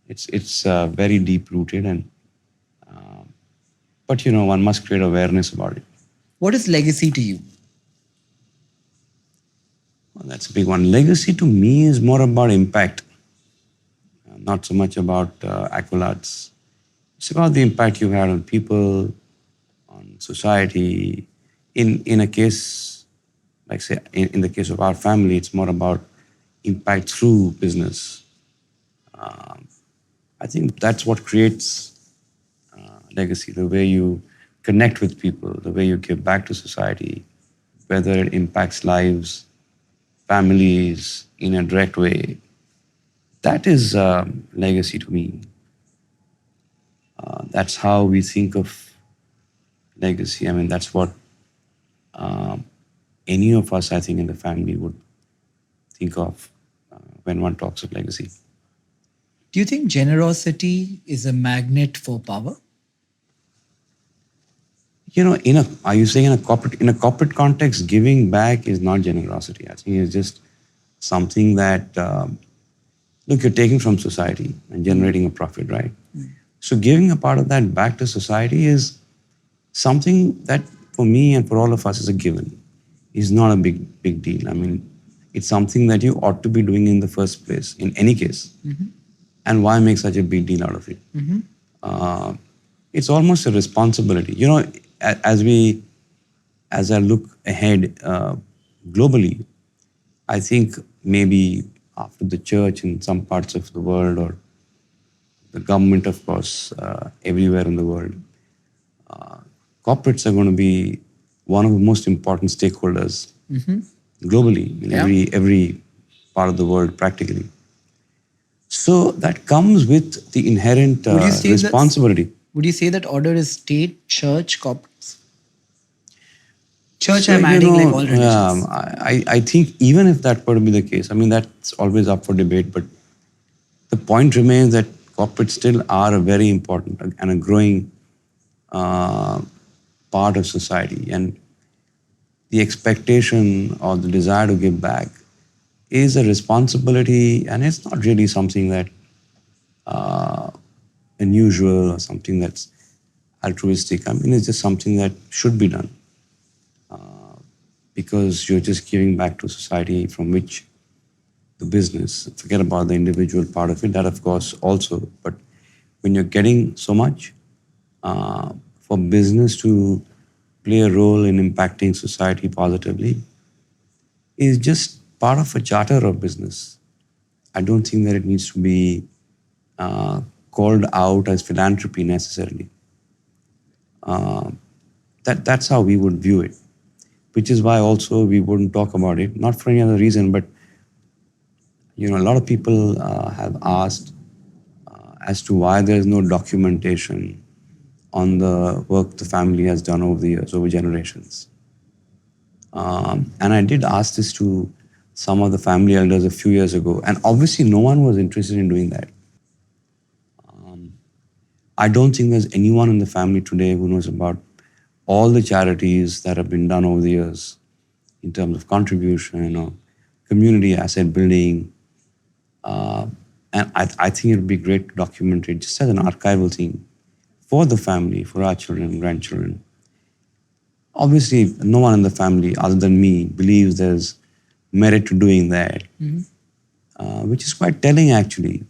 It's very deep rooted, and but one must create awareness about it. What is legacy to you? Well, that's a big one. Legacy to me is more about impact, not so much about accolades. It's about the impact you had on people, on society. In a case, like say, in the case of our family, it's more about impact through business. I think that's what creates legacy, the way you connect with people, the way you give back to society, whether it impacts lives, families in a direct way. That is legacy to me. That's how we think of legacy. I mean, that's what any of us, I think, in the family would think of when one talks of legacy. Do you think generosity is a magnet for power? Are you saying in a corporate context, giving back is not generosity? I think it's just something that look, you're taking from society and generating a profit, right? So giving a part of that back to society is something that for me and for all of us is a given. It's not a big deal. I mean, it's something that you ought to be doing in the first place, in any case. And why make such a big deal out of it? Uh, it's almost a responsibility. As I look ahead globally, I think maybe after the church in some parts of the world, or the government, of course, everywhere in the world, corporates are going to be one of the most important stakeholders globally in Yeah. every part of the world, practically. So that comes with the inherent Would you say responsibility. Would you say that order is state, church, corporates? Church, So, I'm adding like all religions. I think even if that were to be the case, I mean, that's always up for debate, but the point remains that corporates still are a very important and a growing uh, part of society. And the expectation or the desire to give back is a responsibility, and it's not really something that unusual or something that's altruistic. I mean, it's just something that should be done because you're just giving back to society from which the business, forget about the individual part of it, that of course also, but when you're getting so much for business to play a role in impacting society positively is just part of a charter of business. I don't think that it needs to be called out as philanthropy necessarily. That's how we would view it, which is why also we wouldn't talk about it, not for any other reason, but a lot of people have asked as to why there is no documentation on the work the family has done over the years, over generations. And I did ask this to some of the family elders a few years ago, and obviously no one was interested in doing that. I don't think there's anyone in the family today who knows about all the charities that have been done over the years in terms of contribution or community asset building. And I think it would be great to document it just as an archival thing for the family, for our children and grandchildren. Obviously, no one in the family other than me believes there's merit to doing that, which is quite telling actually.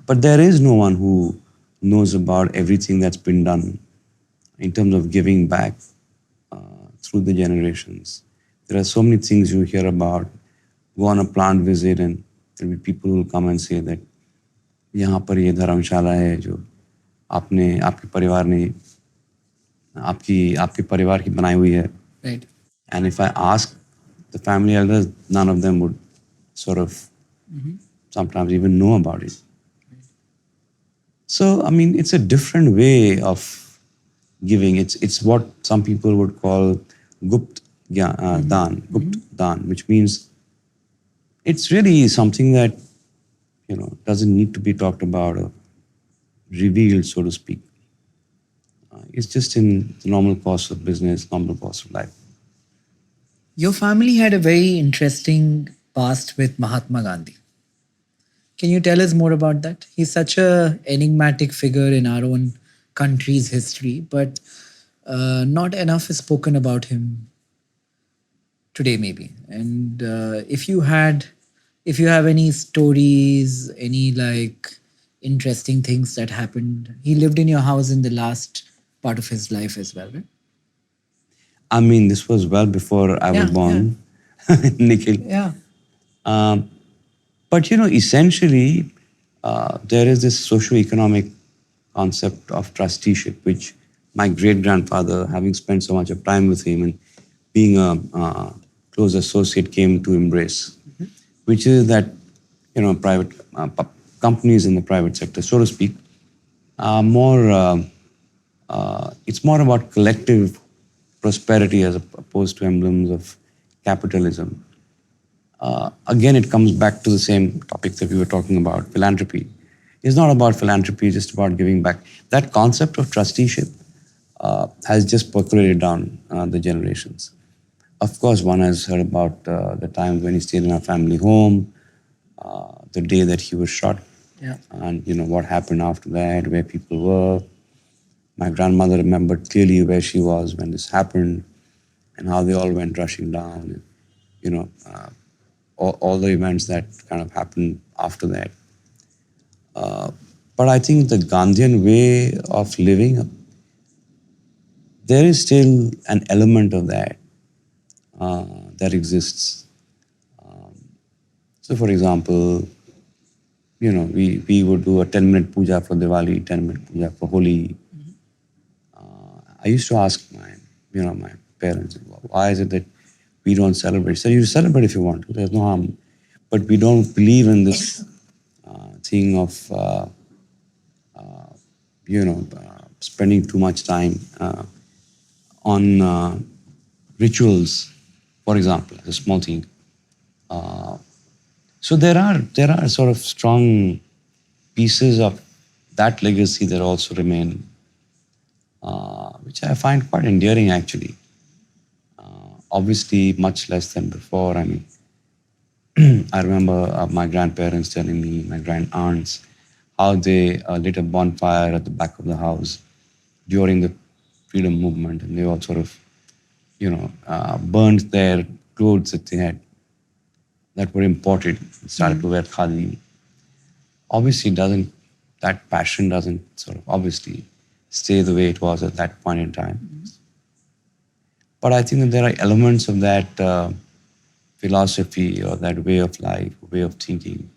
But there is no one who knows about everything that's been done in terms of giving back through the generations. There are so many things you hear about. Go on a plant visit and there'll be people who will come and say that यहाँ पर ये धर्मशाला है जो आपके परिवार ने आपके परिवार की बनाई हुई है. Right. And if I ask the family elders, none of them would sort of sometimes even know about it. So, I mean, it's a different way of giving. It's what some people would call gupt dan, which means it's really something that doesn't need to be talked about or revealed, so to speak. It's just in the normal course of business, normal course of life. Your family had a very interesting past with Mahatma Gandhi. Can you tell us more about that? He's such a enigmatic figure in our own country's history, but not enough is spoken about him today, maybe. And if you have any stories, any like interesting things that happened. He lived in your house in the last part of his life as well, right? I mean, this was well before I was Yeah, yeah, born, Nikhil. yeah. Um, but essentially, there is this socio-economic concept of trusteeship, which my great grandfather, having spent so much of time with him and being a close associate, came to embrace, which is that private companies in the private sector, so to speak, are more. It's more about collective prosperity as opposed to emblems of capitalism. Again, it comes back to the same topic that we were talking about, philanthropy. It's not about philanthropy, it's just about giving back. That concept of trusteeship has just percolated down the generations. Of course, one has heard about the times when he stayed in our family home, the day that he was shot, Yeah. and what happened after that, where people were. My grandmother remembered clearly where she was when this happened, and how they all went rushing down. You know, all the events that kind of happened after that. But I think the Gandhian way of living, there is still an element of that that exists. So, for example, we would do a 10-minute puja for Diwali, 10-minute puja for Holi. I used to ask my parents, why is it that we don't celebrate? So you celebrate if you want to. There's no harm, but we don't believe in this thing of spending too much time on rituals, for example, as a small thing. So there are sort of strong pieces of that legacy that also remain, which I find quite endearing actually. Obviously, much less than before. I mean, I remember my grandparents telling me, my grand aunts, how they lit a bonfire at the back of the house during the freedom movement, and they all sort of, burned their clothes that they had that were imported, started to wear khadi. Obviously, that passion doesn't sort of obviously stay the way it was at that point in time. But I think that there are elements of that philosophy or that way of life, way of thinking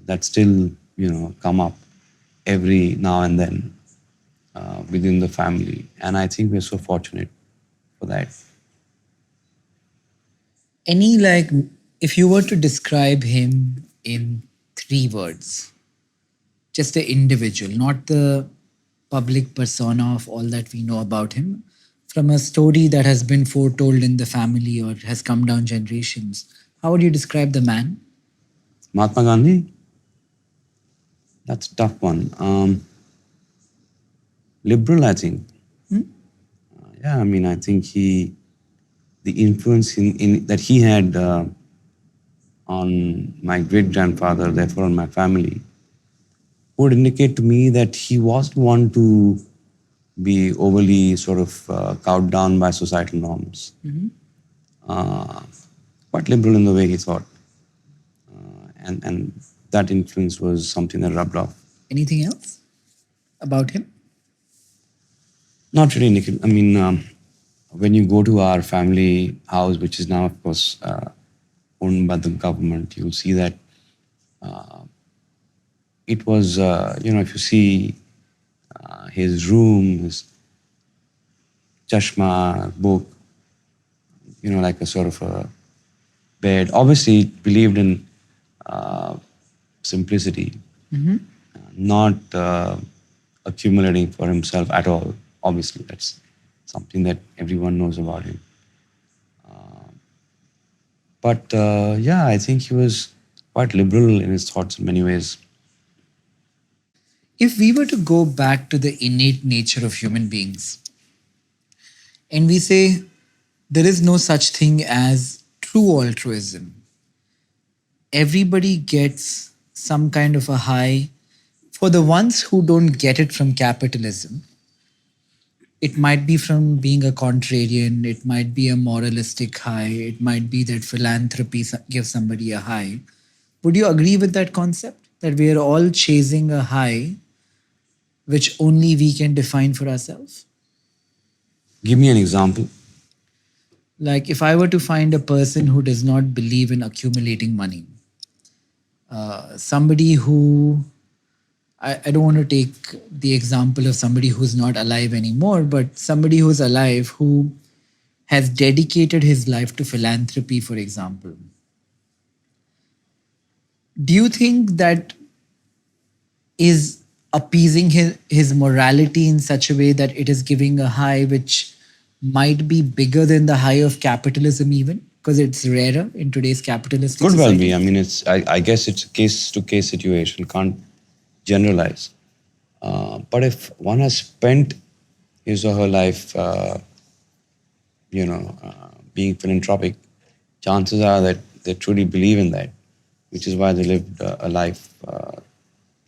that still, come up every now and then within the family. And I think we're so fortunate for that. Any if you were to describe him in 3 words, just the individual, not the public persona of all that we know about him, from a story that has been foretold in the family or has come down generations, how would you describe the man? Mahatma Gandhi, that's a tough one. Liberal, I think. Yeah, I mean, I think the influence that he had on my great grandfather, therefore on my family, would indicate to me that he wasn't one to be overly sort of cowed down by societal norms. Uh, quite liberal in the way he thought, and that influence was something that rubbed off. Anything else about him? Not really, Nikhil. I mean, when you go to our family house, which is now, of course, owned by the government, you'll see that it was, if you see his room, his chashma, book, like a sort of a bed. Obviously, he believed in simplicity, not accumulating for himself at all. Obviously, that's something that everyone knows about him. But yeah, I think he was quite liberal in his thoughts in many ways. If we were to go back to the innate nature of human beings and we say there is no such thing as true altruism, everybody gets some kind of a high. For the ones who don't get it from capitalism, it might be from being a contrarian, it might be a moralistic high, it might be that philanthropy gives somebody a high. Would you agree with that concept? that we are all chasing a high which only we can define for ourselves? Give me an example. Like if I were to find a person who does not believe in accumulating money, somebody who I don't want to take the example of somebody who's not alive anymore, but somebody who's alive who has dedicated his life to philanthropy, for example. Do you think that is appeasing his morality in such a way that it is giving a high which might be bigger than the high of capitalism, even because it's rarer in today's capitalistic Could well society? be. I mean, I guess it's a case to case situation. Can't generalize. But if one has spent his or her life, being philanthropic, chances are that they truly believe in that, which is why they lived a life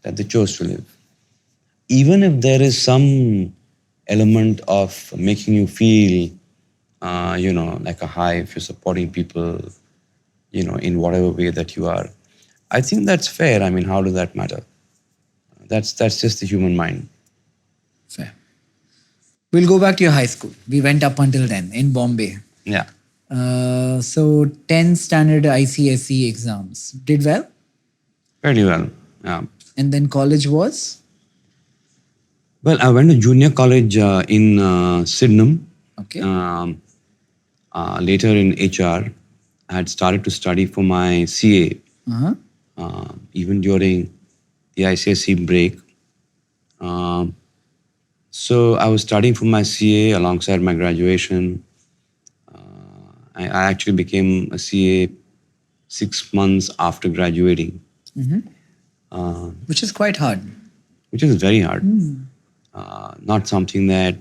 that they chose to live. Even if there is some element of making you feel, like a high if you're supporting people, in whatever way that you are, I think that's fair. I mean, how does that matter? That's just the human mind. Fair. We'll go back to your high school. We went up until then in Bombay. Yeah, So 10 standard ICSE exams. Did well. very well. Yeah. And then college was? Well, I went to junior college in Sydenham. Okay. Later in HR, I had started to study for my CA. Uh-huh. Even during the ICSE break. So I was studying for my CA alongside my graduation. I actually became a CA 6 months after graduating, Which is quite hard. which is very hard. Not something that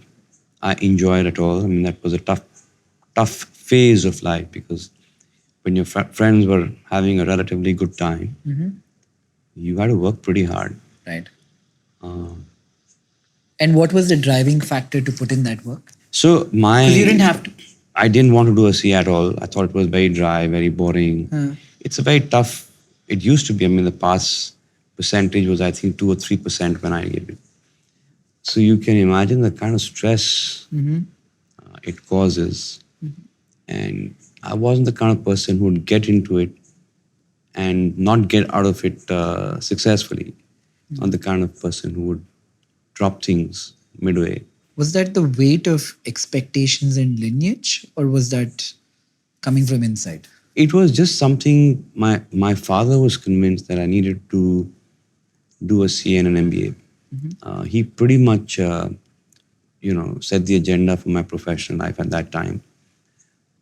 I enjoyed at all. I mean, that was a tough phase of life because when your friends were having a relatively good time, you had to work pretty hard. Right. And what was the driving factor to put in that work? So Because you didn't have to. I didn't want to do a CA at all. I thought it was very dry, very boring. It's a very tough. It used to be. I mean, the pass percentage was, I think, 2 or 3% when I gave it. So you can imagine the kind of stress it causes. And I wasn't the kind of person who would get into it and not get out of it successfully. Not the kind of person who would drop things midway. Was that the weight of expectations and lineage, or was that coming from inside? It was just something my father was convinced that I needed to do a CA and an MBA. He pretty much, set the agenda for my professional life at that time,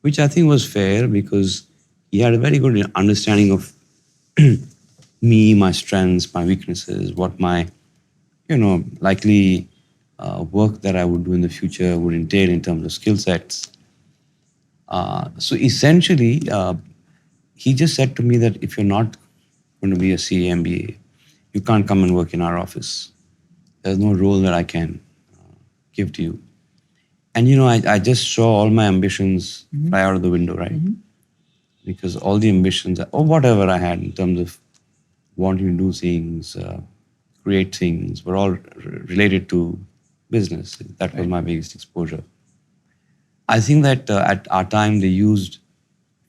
which I think was fair because he had a very good understanding of me, my strengths, my weaknesses, what my, likely work that I would do in the future would entail in terms of skill sets. So essentially, he just said to me that if you're not going to be a CA MBA, you can't come and work in our office. There's no role that I can give to you. And I just saw all my ambitions fly out of the window, right? Because all the ambitions or whatever I had in terms of wanting to do things, create things, were all related to business. That was my biggest exposure. I think that at our time they used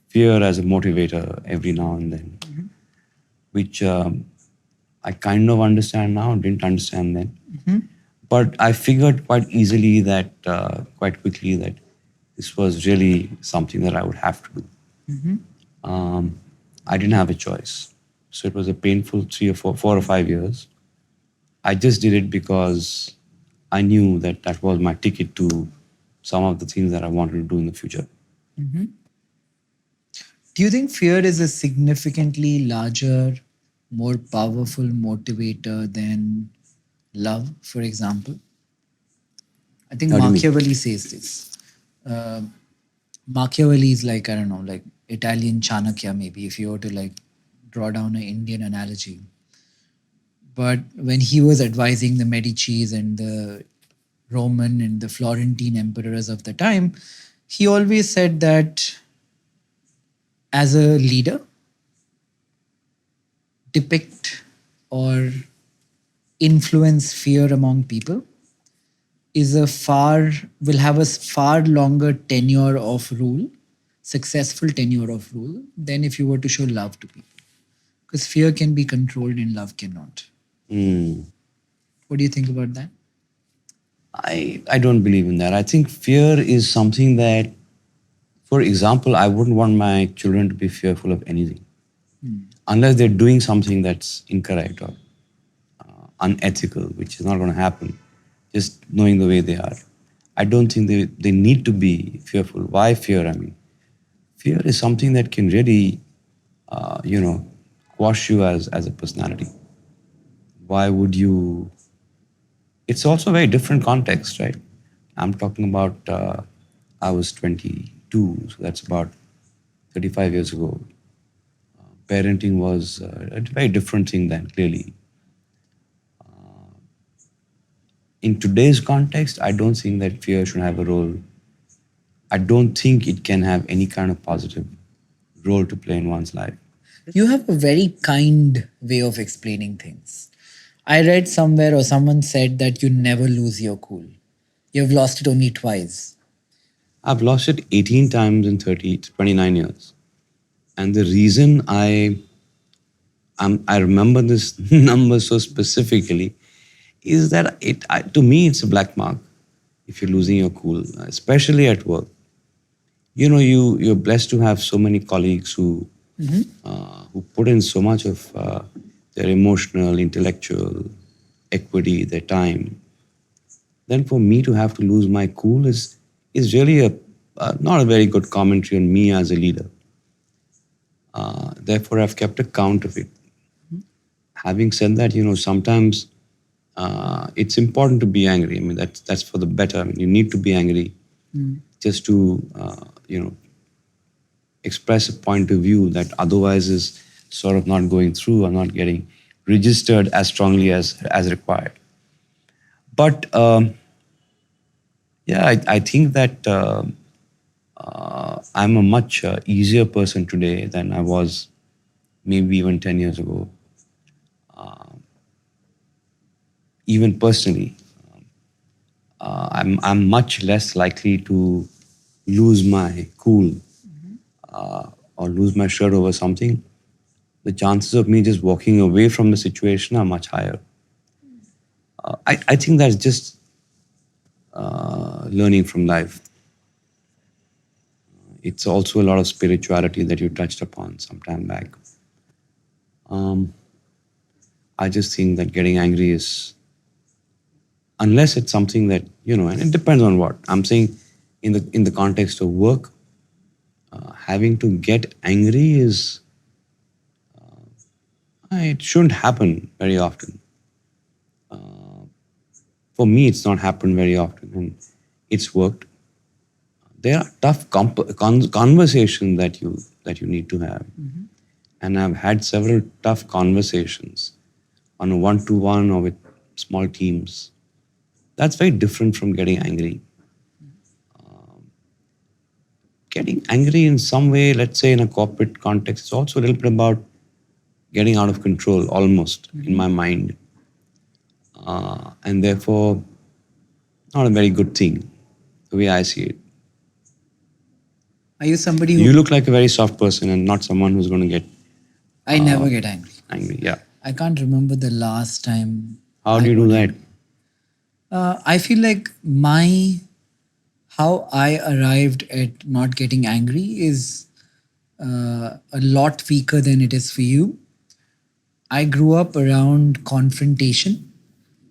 fear as a motivator every now and then, which I kind of understand now, didn't understand then. But I figured quite easily that, quite quickly, that this was really something that I would have to do. I didn't have a choice. So it was a painful 4 or 5 years. I just did it because I knew that that was my ticket to some of the things that I wanted to do in the future. Do you think fear is a significantly larger, more powerful motivator than love, for example? I think How do you mean? Machiavelli says this. Machiavelli is like, I don't know, like Italian Chanakya, maybe, if you were to like draw down an Indian analogy. But when he was advising the Medicis and the Roman and the Florentine emperors of the time, he always said that as a leader, depict or influence fear among people is a far will have a far longer tenure of rule, successful tenure of rule, than if you were to show love to people. Because fear can be controlled and love cannot. Hmm. What do you think about that? I don't believe in that. I think fear is something that, for example, I wouldn't want my children to be fearful of anything unless they're doing something that's incorrect or unethical, which is not going to happen. Just knowing the way they are, I don't think they need to be fearful. Why fear? I mean, fear is something that can really, quash you as a personality. Why would you? It's also a very different context, right? I'm talking about, I was 22, so that's about 35 years ago. Parenting was a very different thing then, clearly. In today's context, I don't think that fear should have a role. I don't think it can have any kind of positive role to play in one's life. You have a very kind way of explaining things. I read somewhere or someone said that you never lose your cool. You've lost it only twice. I've lost it 18 times in 29 years. And the reason I remember this number so specifically is that to me, it's a black mark if you're losing your cool, especially at work. You're blessed to have so many colleagues who put in so much of their emotional, intellectual equity, their time. Then for me to have to lose my cool is really not a very good commentary on me as a leader. Therefore, I've kept a count of it. Having said that, sometimes it's important to be angry. I mean, that's for the better. I mean, you need to be angry just to express a point of view that otherwise is sort of not going through or not getting registered as strongly as required. But yeah, I think that I'm a much easier person today than I was maybe even 10 years ago. Even personally, I'm much less likely to lose my cool or lose my shirt over something. The chances of me just walking away from the situation are much higher. I think that's just learning from life. It's also a lot of spirituality that you touched upon some time back. I just think that getting angry is, unless it's something that, and it depends on what. I'm saying in the context of work, having to get angry it shouldn't happen very often. For me, it's not happened very often, and it's worked. There are tough conversations that you need to have, and I've had several tough conversations on a one-to-one or with small teams. That's very different from getting angry. Getting angry in some way, let's say in a corporate context, is also a little bit about getting out of control, almost, in my mind. And therefore, not a very good thing, the way I see it. Are you somebody who You look like a very soft person and not someone who's going to get I never get angry. angry. Yeah. I can't remember the last time. How do you do that? I feel like how I arrived at not getting angry is a lot weaker than it is for you. I grew up around confrontation,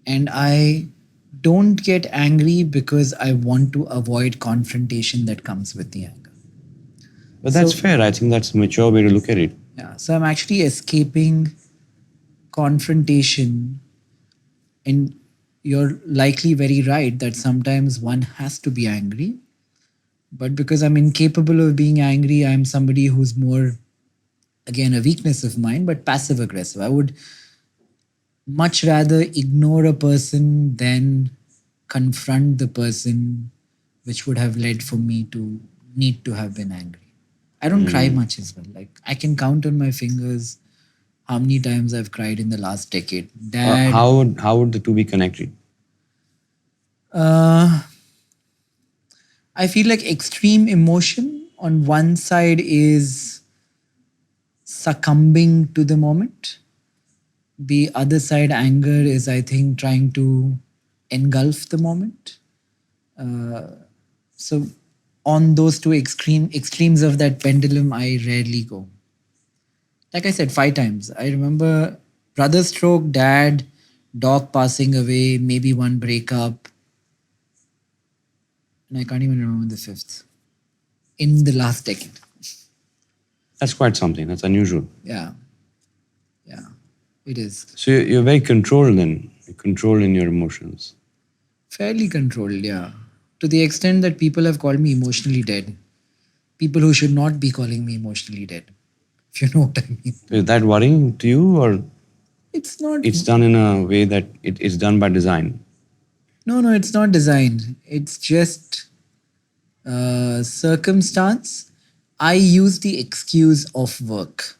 and I don't get angry because I want to avoid confrontation that comes with the anger. But that's So- fair. I think that's a mature way to look at it. Yeah, so I'm actually escaping confrontation, and you're likely very right that sometimes one has to be angry. But because I'm incapable of being angry, I'm somebody who's more, again, a weakness of mine, but passive aggressive. I would much rather ignore a person than confront the person, which would have led for me to need to have been angry. I don't cry much as well. Like, I can count on my fingers how many times I've cried in the last decade. Dad, How would the two be connected? uh, I feel like extreme emotion on one side is succumbing to the moment. The other side, anger, is, I think, trying to engulf the moment. So on those two extremes of that pendulum, I rarely go. Like I said, 5 times. I remember brother stroke, dad, dog passing away, maybe one breakup, and I can't even remember the fifth in the last decade. That's quite something. That's unusual. Yeah, yeah, it is So you're very controlled then. You're controlled in your emotions. fairly controlled. Yeah, to the extent that people have called me emotionally dead. People who should not be calling me emotionally dead. If you know what I mean. Is that worrying to you, or It's not. it's done in a way that it's done by design? No, it's not designed. It's just circumstance. I use the excuse of work.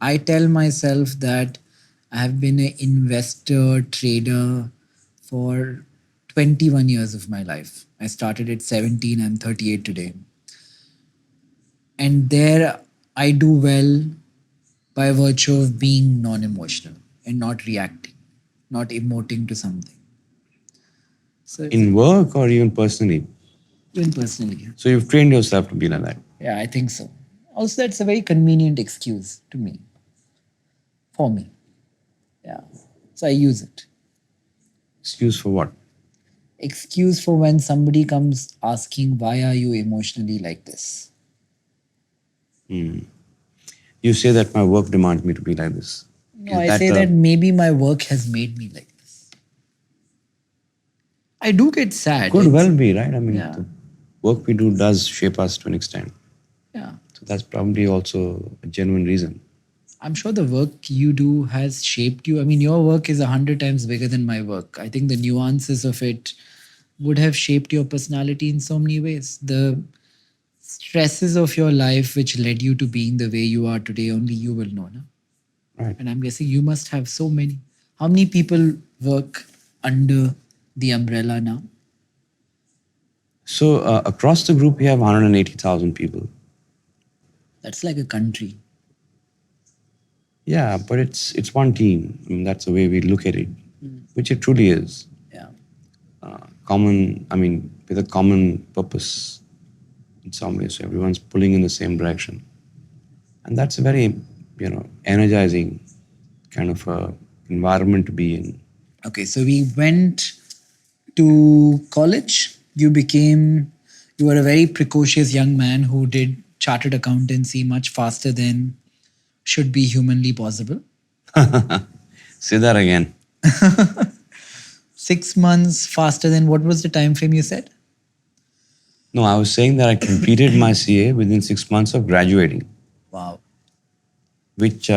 I tell myself that I have been an investor, trader for 21 years of my life. I started at 17, I'm 38 today. And there I do well by virtue of being non emotional and not reacting, not emoting to something. So, In work or even personally? even personally, So you've trained yourself to be like that. yeah, I think so. Also, that's a very convenient excuse to me, for me. Yeah. So I use it. Excuse for what? Excuse for when somebody comes asking, why are you emotionally like this? You say that my work demands me to be like this. No, Is I that say that maybe my work has made me like this. I do get sad. could It's- well be, right? I mean, Yeah. the work we do does shape us to an extent. Yeah. So that's probably also a genuine reason. I'm sure the work you do has shaped you. I mean, your work is 100 times bigger than my work. I think the nuances of it would have shaped your personality in so many ways. The stresses of your life which led you to being the way you are today, only you will know. No? Right. And I'm guessing you must have so many. How many people work under the umbrella now? So across the group, we have 180,000 people. That's like a country. Yeah, but it's one team. I mean, that's the way we look at it, which it truly is. Yeah. Common, I mean, with a common purpose in some ways. So everyone's pulling in the same direction. And that's a very, energizing kind of environment to be in. Okay, so we went to college. You were a very precocious young man who did chartered accountancy much faster than should be humanly possible. Say that again. 6 months faster than what was the time frame you said? No, I was saying that I completed my CA within 6 months of graduating, Wow. which,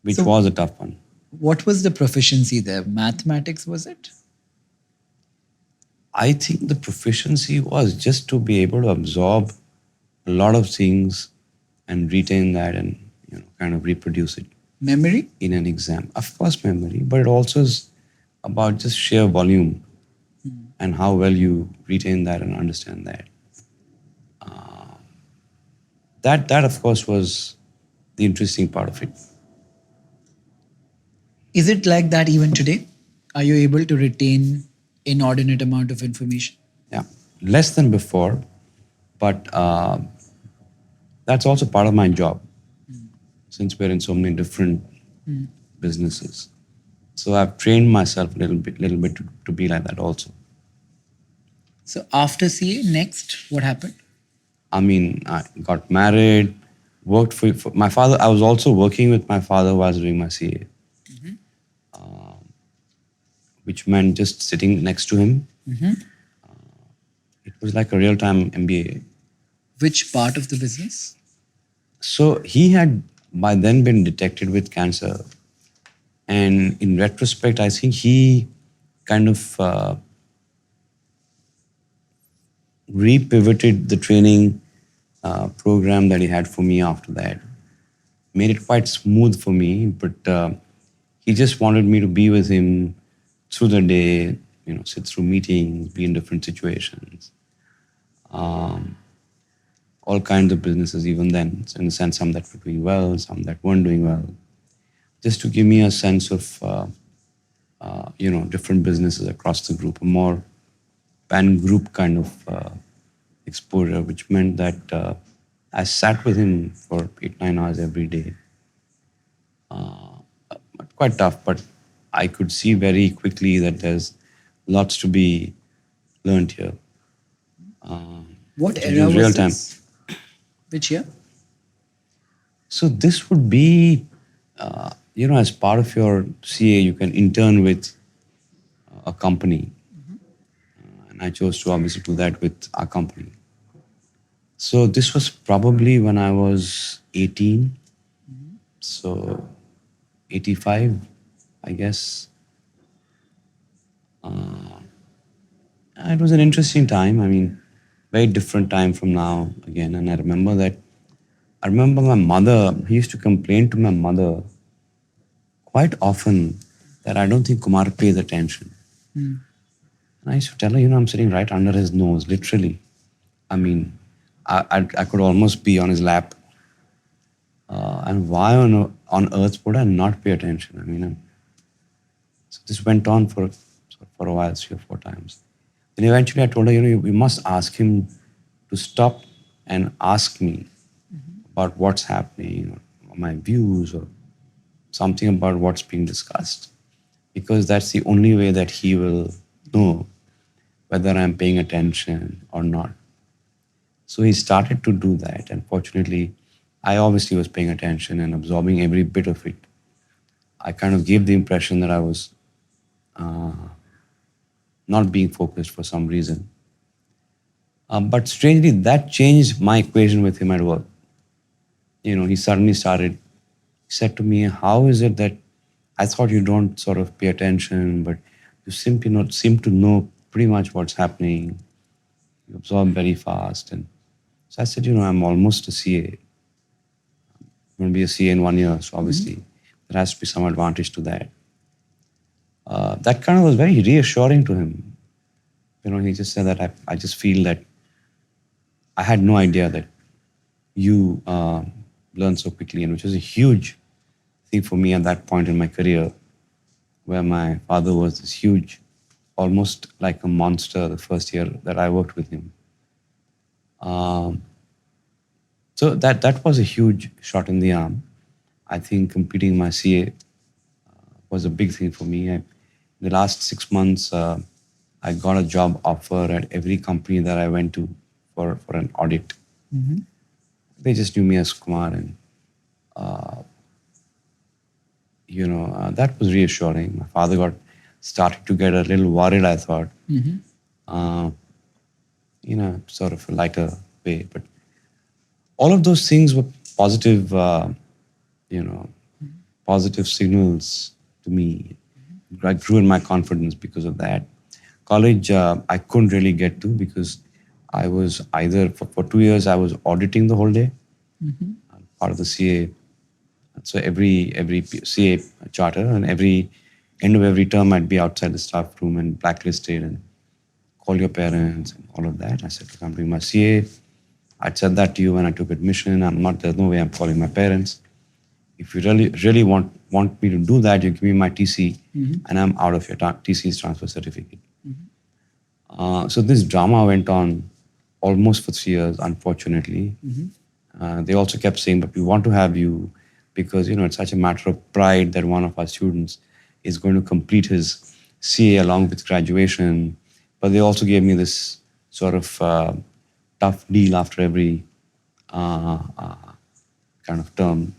which So- was a tough one. What was the proficiency there? Mathematics, was it? I think the proficiency was just to be able to absorb a lot of things and retain that and kind of reproduce it Memory? in an exam. Of course, memory, but it also is about just sheer volume and how well you retain that and understand that. That of course was the interesting part of it. Is it like that even today? Are you able to retain inordinate amount of information? Yeah, less than before, but that's also part of my job since we're in so many different businesses. So I've trained myself a little bit to be like that also. So after CA, next, what happened? I mean, I got married, worked for my father. I was also working with my father while I was doing my CA, which meant just sitting next to him. It was like a real-time MBA. Which part of the business? So he had by then been detected with cancer. And in retrospect, I think he kind of repivoted the training program that he had for me after that. made it quite smooth for me. But he just wanted me to be with him through the day, sit through meetings, be in different situations, all kinds of businesses. Even then, in the sense, some that were doing well, some that weren't doing well, just to give me a sense of different businesses across the group, a more pan group kind of exposure, which meant that I sat with him for 8, 9 hours every day. Quite tough, but I could see very quickly that there's lots to be learned here. What It era was was real time. this? Which year? So this would be, as part of your CA, you can intern with a company, and I chose to obviously do that with our company. So this was probably when I was 18, so 85, I guess. It was an interesting time. I mean, very different time from now again. And I remember my mother, he used to complain to my mother quite often that I don't think Kumar pays attention. And I used to tell her, I'm sitting right under his nose, literally. I mean, I could almost be on his lap. And why on earth would I not pay attention? I mean, so this went on for a while, 3 or 4 times. Then eventually I told her, we must ask him to stop and ask me about what's happening, or my views, or something about what's being discussed. Because that's the only way that he will know whether I'm paying attention or not. So he started to do that. And fortunately, I obviously was paying attention and absorbing every bit of it. I kind of gave the impression that I was not being focused for some reason. But strangely, that changed my equation with him at work. He suddenly started, he said to me, how is it that I thought you don't sort of pay attention, but you simply not seem to know pretty much what's happening. You absorb very fast. And so I said, I'm almost a CA. I'm going to be a CA in 1 year. So obviously, there has to be some advantage to that. That kind of was very reassuring to him. He just said that I just feel that I had no idea that you learn so quickly, and which was a huge thing for me at that point in my career, where my father was this huge, almost like a monster the first year that I worked with him. So that was a huge shot in the arm. I think completing my CA was a big thing for me. In the last 6 months, I got a job offer at every company that I went to for an audit. They just knew me as Kumar, and that was reassuring. My father got started to get a little worried, I thought, sort of a lighter way. But all of those things were positive, positive signals to me. I grew in my confidence because of that. College, I couldn't really get to because I was either, for 2 years, I was auditing the whole day, part of the CA. So every CA charter, and every end of every term, I'd be outside the staff room and blacklisted and call your parents and all of that. I said, look, I'm doing my CA. I'd said that to you when I took admission. There's no way I'm calling my parents. If you really want me to do that, you give me my TC, and I'm out of your TC's transfer certificate. So this drama went on almost for 3 years, unfortunately. They also kept saying, but we want to have you because, it's such a matter of pride that one of our students is going to complete his CA along with graduation. But they also gave me this sort of tough deal after every kind of term.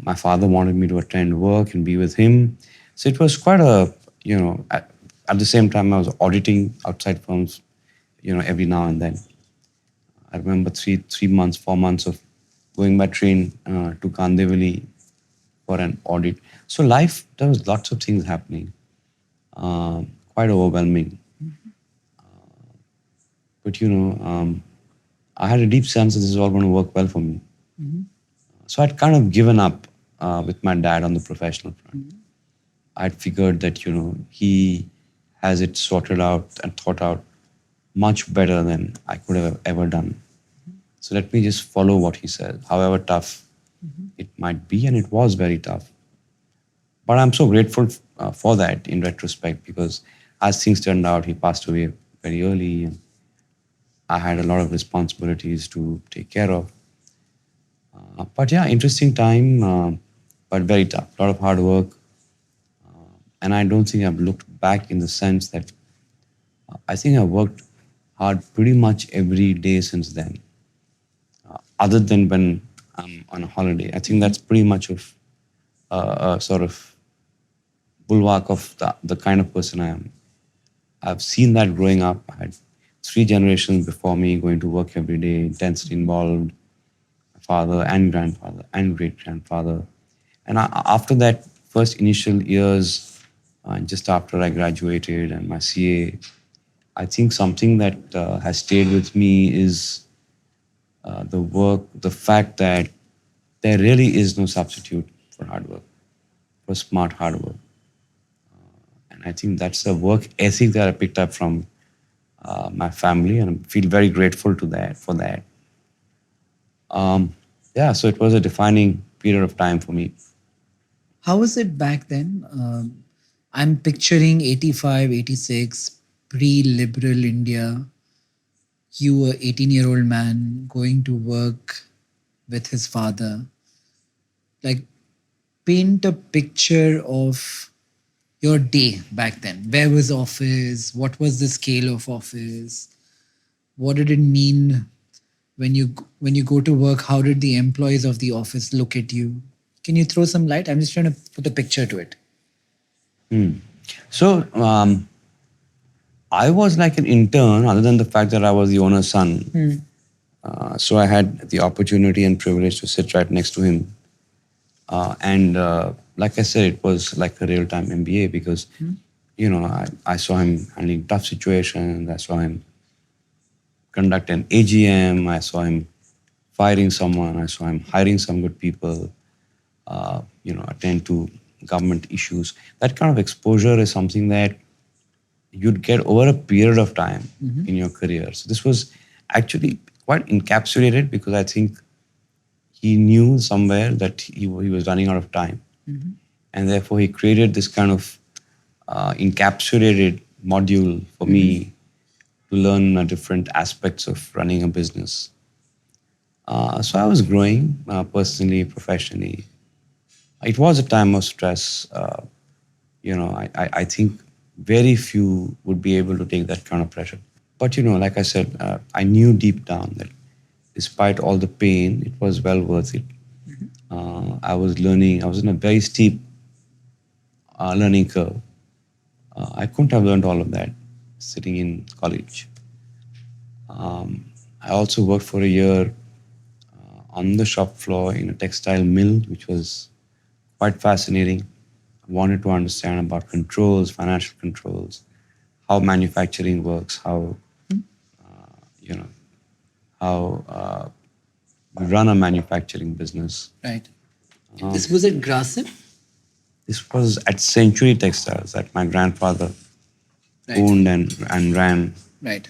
My father wanted me to attend work and be with him. So it was quite at the same time I was auditing outside firms, every now and then. I remember 3 months, 4 months of going by train to Kandivali for an audit. So life, there was lots of things happening, quite overwhelming. But I had a deep sense that this is all going to work well for me. So I'd kind of given up with my dad on the professional front. I'd figured that, he has it sorted out and thought out much better than I could have ever done. So let me just follow what he says, however tough it might be. And it was very tough. But I'm so grateful for that in retrospect, because as things turned out, he passed away very early, and I had a lot of responsibilities to take care of. But yeah, interesting time, but very tough. A lot of hard work. And I don't think I've looked back in the sense that I think I've worked hard pretty much every day since then, other than when I'm on a holiday. I think that's pretty much of a sort of bulwark of the kind of person I am. I've seen that growing up. I had three generations before me going to work every day, intensely involved, father and grandfather and great grandfather. And after that first initial years, just after I graduated and my CA, I think something that has stayed with me is the work, the fact that there really is no substitute for hard work, for smart hard work. And I think that's a work ethic that I picked up from my family, and I feel very grateful to that for that. Yeah, so it was a defining period of time for me. How was it back then? I'm picturing 85, 86, pre-liberal India. You, a 18-year-old man, going to work with his father. Like, paint a picture of your day back then. Where was office? What was the scale of office? What did it mean when you go to work? How did the employees of the office look at you? Can you throw some light? I'm just trying to put a picture to it. So I was like an intern, other than the fact that I was the owner's son. So I had the opportunity and privilege to sit right next to him. And like I said, it was like a real-time MBA because, I saw him handling tough situations. I saw him conduct an AGM. I saw him firing someone. I saw him hiring some good people, attend to government issues. That kind of exposure is something that you'd get over a period of time in your career. So this was actually quite encapsulated because I think he knew somewhere that he was running out of time. And therefore he created this kind of encapsulated module for me to learn different aspects of running a business. So I was growing personally, professionally. It was a time of stress. I think very few would be able to take that kind of pressure. But, like I said, I knew deep down that despite all the pain, it was well worth it. I was learning. I was in a very steep learning curve. I couldn't have learned all of that sitting in college. I also worked for a year on the shop floor in a textile mill, which was quite fascinating. I wanted to understand about controls, financial controls, how manufacturing works, how how we run a manufacturing business. Right. This was at Grasim? This was at Century Textiles that my grandfather Right. owned and ran Right.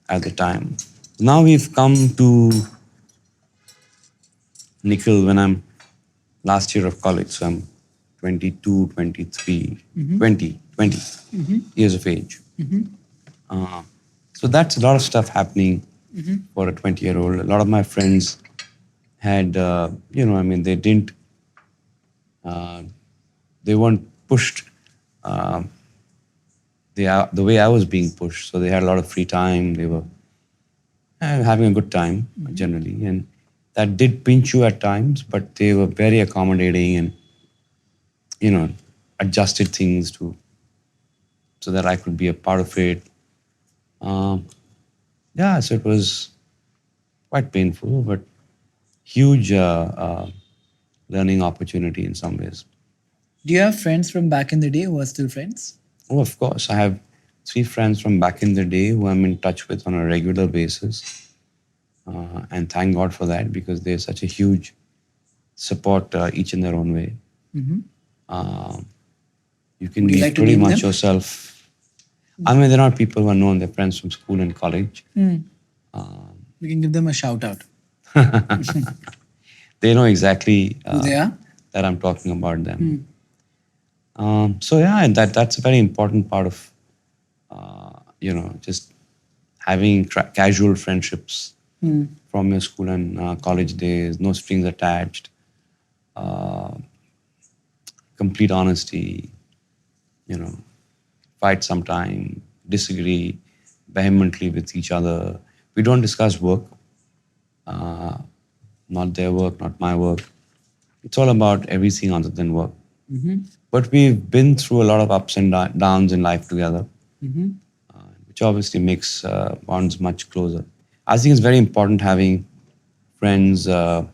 at the time. Now we've come to Nikhil when I'm last year of college. So I'm 22, 23, 20 years of age. So that's a lot of stuff happening for a 20-year-old. A lot of my friends had, they didn't, they weren't pushed the way I was being pushed. So they had a lot of free time. They were having a good time generally. And that did pinch you at times, but they were very accommodating and, adjusted things so that I could be a part of it. So it was quite painful, but huge learning opportunity in some ways. Do you have friends from back in the day who are still friends? Oh, of course. I have 3 friends from back in the day who I'm in touch with on a regular basis. And thank God for that because they're such a huge support each in their own way. Mm-hmm. Uh, you can Would you be like to pretty name much them? yourself. I mean, there are people who are known, they're friends from school and college. We can give them a shout out. They know exactly Who they are? that I'm talking about them. So yeah, that's a very important part of just having casual friendships from your school and college days. No strings attached. Complete honesty. You know, fight sometime, disagree vehemently with each other. We don't discuss work. Not their work, not my work. It's all about everything other than work. But we've been through a lot of ups and downs in life together, which obviously makes bonds much closer. I think it's very important having friends where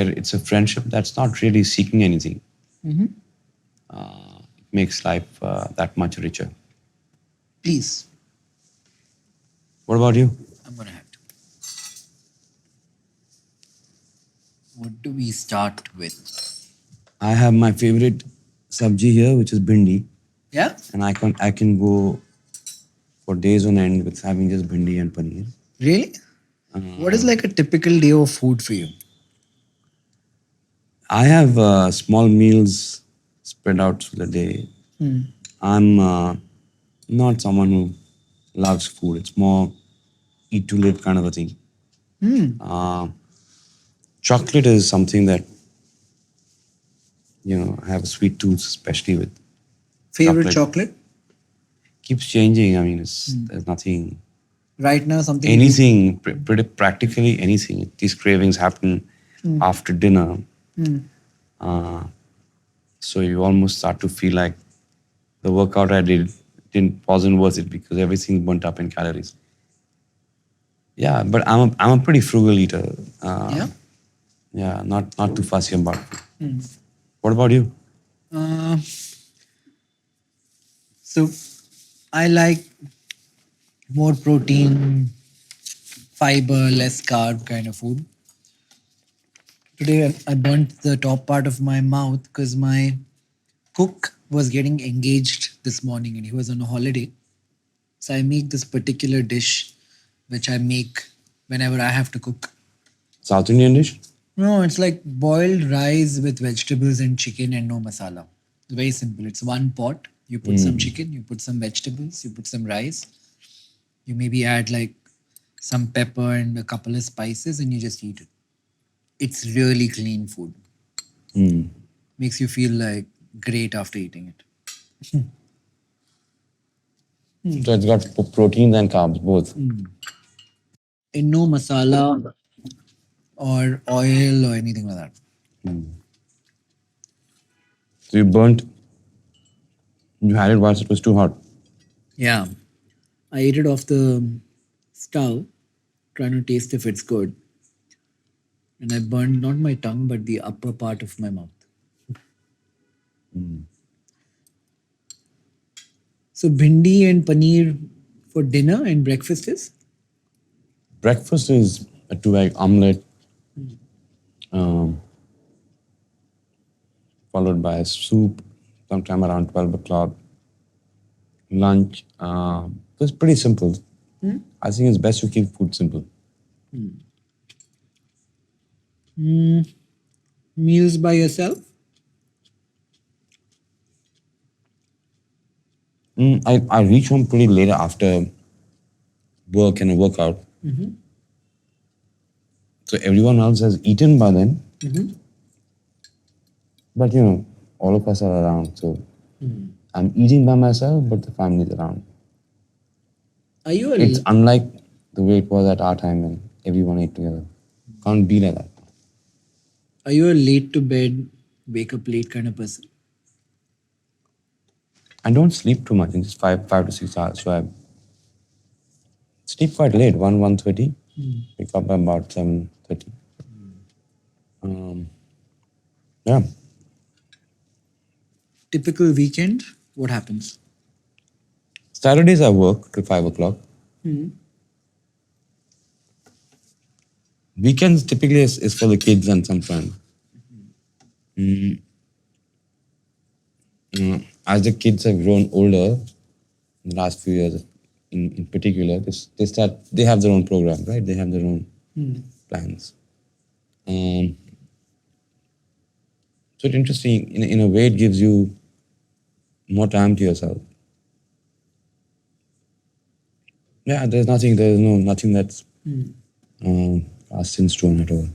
it's a friendship that's not really seeking anything. It makes life that much richer. Please. What about you? I'm going to have to. What do we start with? I have my favorite sabji here, which is bhindi, Yeah? and I can go for days on end with having just bhindi and paneer. Really? What is like a typical day of food for you? I have small meals spread out through the day. I'm not someone who loves food. It's more eat to live kind of a thing. Chocolate is something that I have a sweet tooth, especially with Favorite chocolate? Keeps changing. I mean, there's nothing. Right now, something. Anything, pretty practically anything. These cravings happen after dinner. So you almost start to feel like the workout I did wasn't worth it because everything's burnt up in calories. Yeah, but I'm a pretty frugal eater. Yeah? Yeah, not too fussy about it. What about you? So I like more protein, fiber, less carb kind of food. Today I burnt the top part of my mouth because my cook was getting engaged this morning and he was on a holiday. So I make this particular dish which I make whenever I have to cook. South Indian dish? No, it's like boiled rice with vegetables and chicken and no masala. It's very simple. It's one pot. You put some chicken, you put some vegetables, you put some rice. You maybe add like some pepper and a couple of spices and you just eat it. It's really clean food. Makes you feel like great after eating it. So it's got proteins and carbs both. And no masala or oil or anything like that. So you had it whilst it was too hot. Yeah. I ate it off the stove, trying to taste if it's good. And I burned not my tongue, but the upper part of my mouth. So bhindi and paneer for dinner and breakfast is? Breakfast is a 2-egg omelette, followed by soup, sometime around 12 o'clock. Lunch. It's pretty simple. I think it's best to keep food simple. Meals by yourself? I reach home pretty late after work and a workout. So everyone else has eaten by then. But all of us are around. So I'm eating by myself, but the family's around. Are you a It's unlike the way it was at our time when everyone ate together. Can't be like that. Are you a late to bed, wake up late kind of person? I don't sleep too much in just 5 to 6 hours. So I sleep quite late, 1:30. Wake up about 7:30. Yeah. Typical weekend, what happens? Saturdays I work till 5 o'clock. Weekends typically is for the kids and some friends. As the kids have grown older in the last few years, in particular, they have their own program, right? They have their own plans. Um, so it's interesting. In a way, it gives you more time to yourself. Yeah, nothing that's cast in stone at all.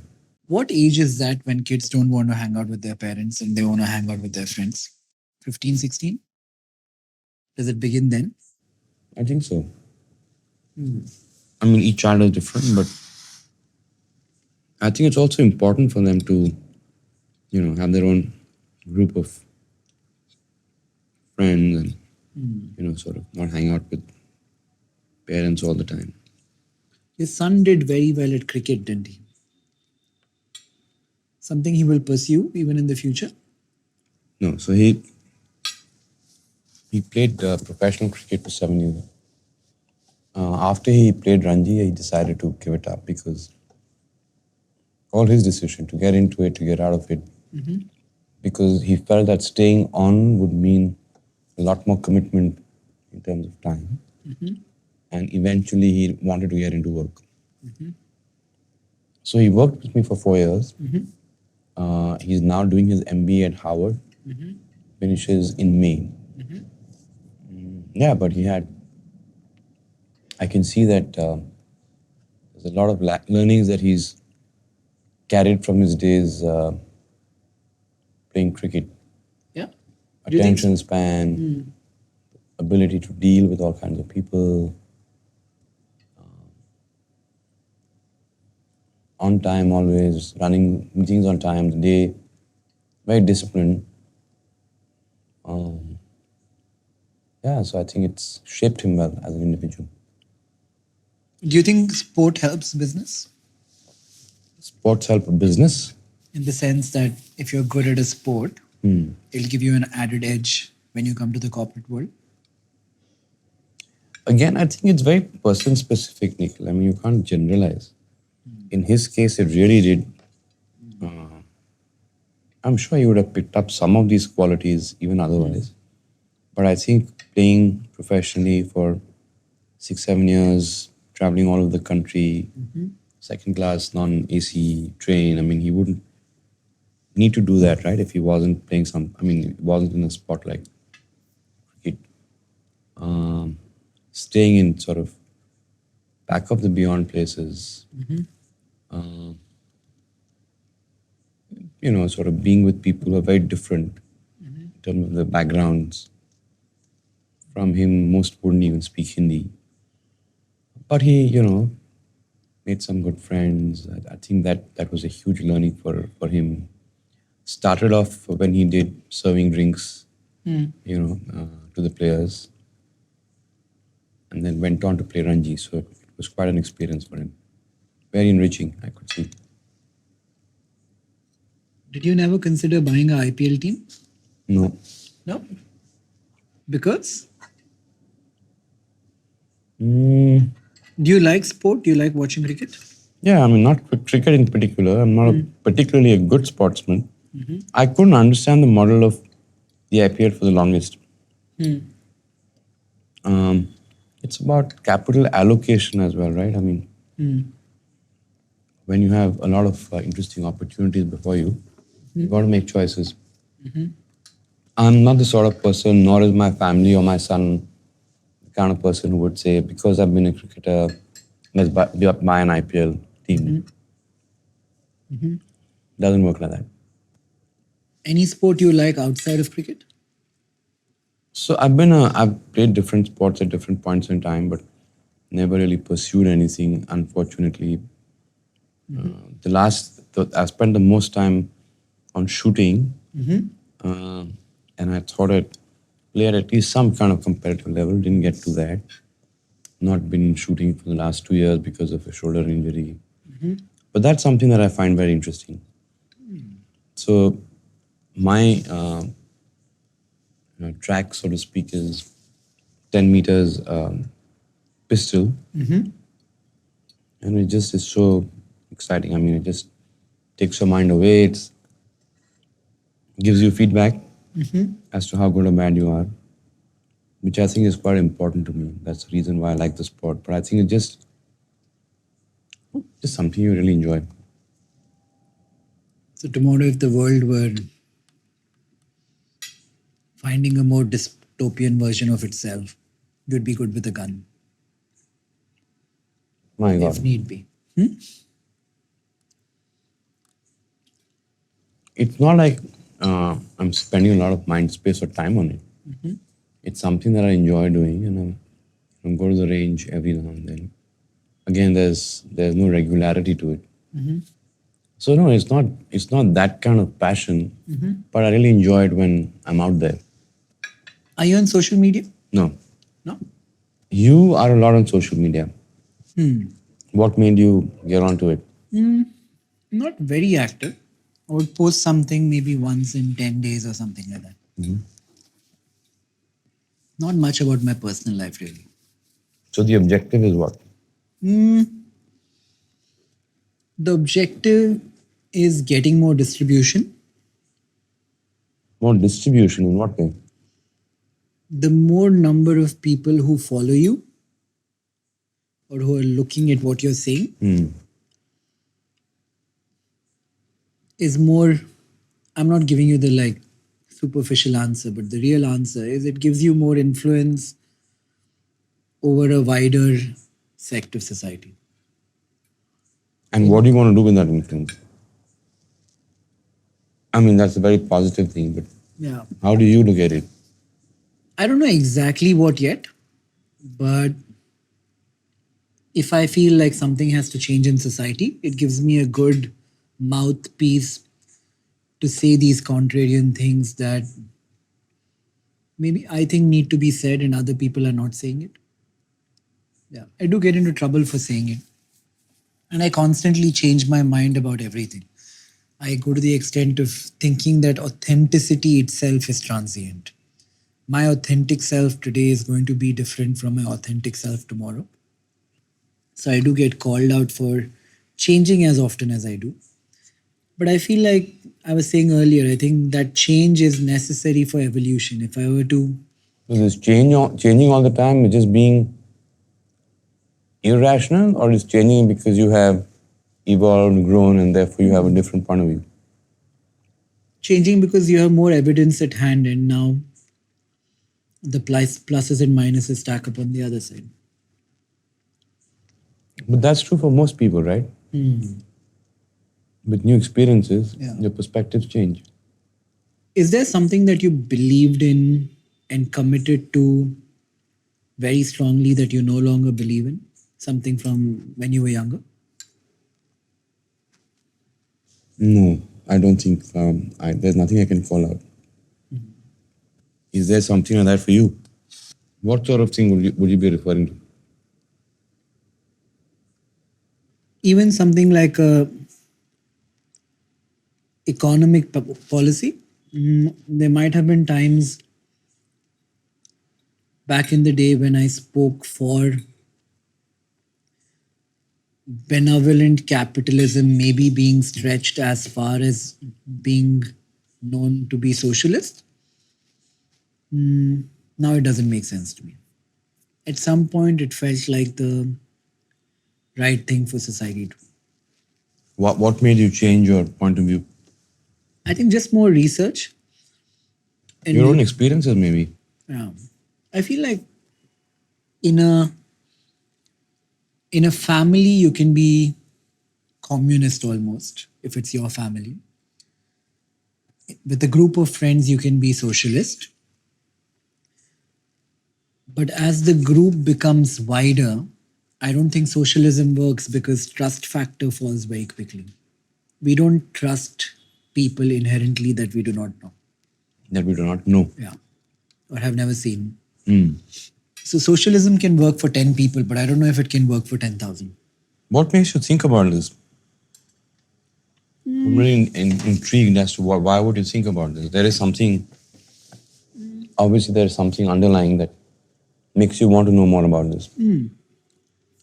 What age is that when kids don't want to hang out with their parents and they want to hang out with their friends? 15, 16? Does it begin then? I think so. I mean, each child is different, but I think it's also important for them to, have their own group of friends and, sort of not hang out with parents all the time. Your son did very well at cricket, didn't he? Something he will pursue even in the future? No, so he played professional cricket for 7 years. After he played Ranji, he decided to give it up because all his decision to get into it, to get out of it, because he felt that staying on would mean a lot more commitment in terms of time. And eventually he wanted to get into work. So he worked with me for 4 years. He's now doing his MBA at Harvard, finishes in May. Yeah, but I can see that there's a lot of learnings that he's carried from his days playing cricket. Yeah. Attention span, ability to deal with all kinds of people, on time always, running meetings on time, the day, very disciplined. Yeah, so I think it's shaped him well as an individual. Do you think sport helps business? Sports help business. In the sense that if you're good at a sport, it'll give you an added edge when you come to the corporate world? Again, I think it's very person specific, Nikhil. I mean, you can't generalize. In his case, it really did. I'm sure he would have picked up some of these qualities even otherwise. But I think playing professionally for 6, 7 years, traveling all over the country, second class, non-AC train, I mean, he wouldn't need to do that, right? If he wasn't playing he wasn't in a spot like cricket. Staying in sort of back of the beyond places, sort of being with people who are very different in terms of the backgrounds. From him, most wouldn't even speak Hindi. But he, made some good friends. I think that was a huge learning for him. Started off when he did serving drinks, to the players, and then went on to play Ranji. So it was quite an experience for him. Very enriching, I could see. Did you never consider buying a IPL team? No. No? Because? Mm, Do you like sport? Do you like watching cricket? yeah, I mean, not cricket in particular. I'm not particularly a good sportsman. I couldn't understand the model of the IPL for the longest. It's about capital allocation as well, right? I mean, when you have a lot of interesting opportunities before you, you've got to make choices. I'm not the sort of person, nor is my family or my son the kind of person who would say, because I've been a cricketer, let's buy an IPL team. Doesn't work like that. Any sport you like outside of cricket? So I've played different sports at different points in time, but never really pursued anything, unfortunately. I spent the most time on shooting, and I thought I'd play at least some kind of competitive level. Didn't get to that. Not been shooting for the last 2 years because of a shoulder injury. But that's something that I find very interesting. So my track, so to speak, is 10 meters pistol. And it just is so exciting. I mean, it just takes your mind away. It gives you feedback as to how good or bad you are, which I think is quite important to me. That's the reason why I like the sport. But I think it's just something you really enjoy. So tomorrow, if the world were finding a more dystopian version of itself, you'd be good with a gun, My God. if need be. It's not like I'm spending a lot of mind space or time on it. It's something that I enjoy doing, and I'm going to the range every now and then. Again, there's no regularity to it. So no, it's not that kind of passion, but I really enjoy it when I'm out there. Are you on social media? No, No. you are a lot on social media. What made you get onto it? Not very active. I would post something maybe once in 10 days or something like that. Not much about my personal life, really. So the objective is what? The objective is getting more distribution. More distribution in what way? The more number of people who follow you or who are looking at what you're saying is more. I'm not giving you the superficial answer, but the real answer is it gives you more influence over a wider sect of society. And what do you want to do with that influence? I mean, that's a very positive thing, but Yeah. how do you look at it? I don't know exactly what yet, but if I feel like something has to change in society, it gives me a good mouthpiece to say these contrarian things that maybe I think need to be said and other people are not saying it. Yeah, I do get into trouble for saying it. And I constantly change my mind about everything. I go to the extent of thinking that authenticity itself is transient. My authentic self today is going to be different from my authentic self tomorrow. So I do get called out for changing as often as I do. But I feel like I was saying earlier, I think that change is necessary for evolution. If I were to, So this changing all the time is just being irrational, or is changing because you have evolved, grown, and therefore you have a different point of view? changing because you have more evidence at hand and now the pluses and minuses stack up on the other side. But that's true for most people, right? With new experiences, Yeah. your perspectives change. Is there something that you believed in and committed to very strongly that you no longer believe in? Something from when you were younger? No, I don't think there's nothing I can call out. Is there something like that for you? What sort of thing would you be referring to? Even something like a economic policy. There might have been times back in the day when I spoke for benevolent capitalism maybe being stretched as far as being known to be socialist. Now it doesn't make sense to me. At some point, it felt like the right thing for society to. What made you change your point of view? I think just more research. And Your own experiences, maybe. Yeah. I feel like in a family you can be communist almost if it's your family. With a group of friends you can be socialist. But as the group becomes wider, I don't think socialism works because trust factor falls very quickly. We don't trust people inherently that we do not know. That we do not know. Yeah. Or have never seen. So socialism can work for 10 people, but I don't know if it can work for 10,000. What makes you think about this? I'm really intrigued as to why would you think about this? There is something, obviously there is something underlying that makes you want to know more about this.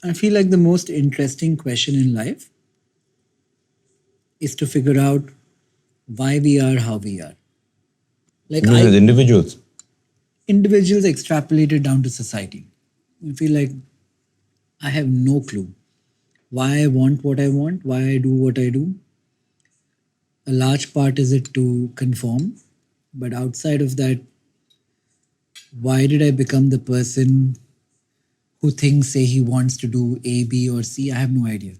I feel like the most interesting question in life is to figure out why we are how we are. Like You mean as individuals? individuals extrapolated down to society. I feel like I have no clue why I want what I want, why I do what I do. A large part is it to conform, but outside of that, why did I become the person who thinks, say, he wants to do A, B, or C? I have no idea.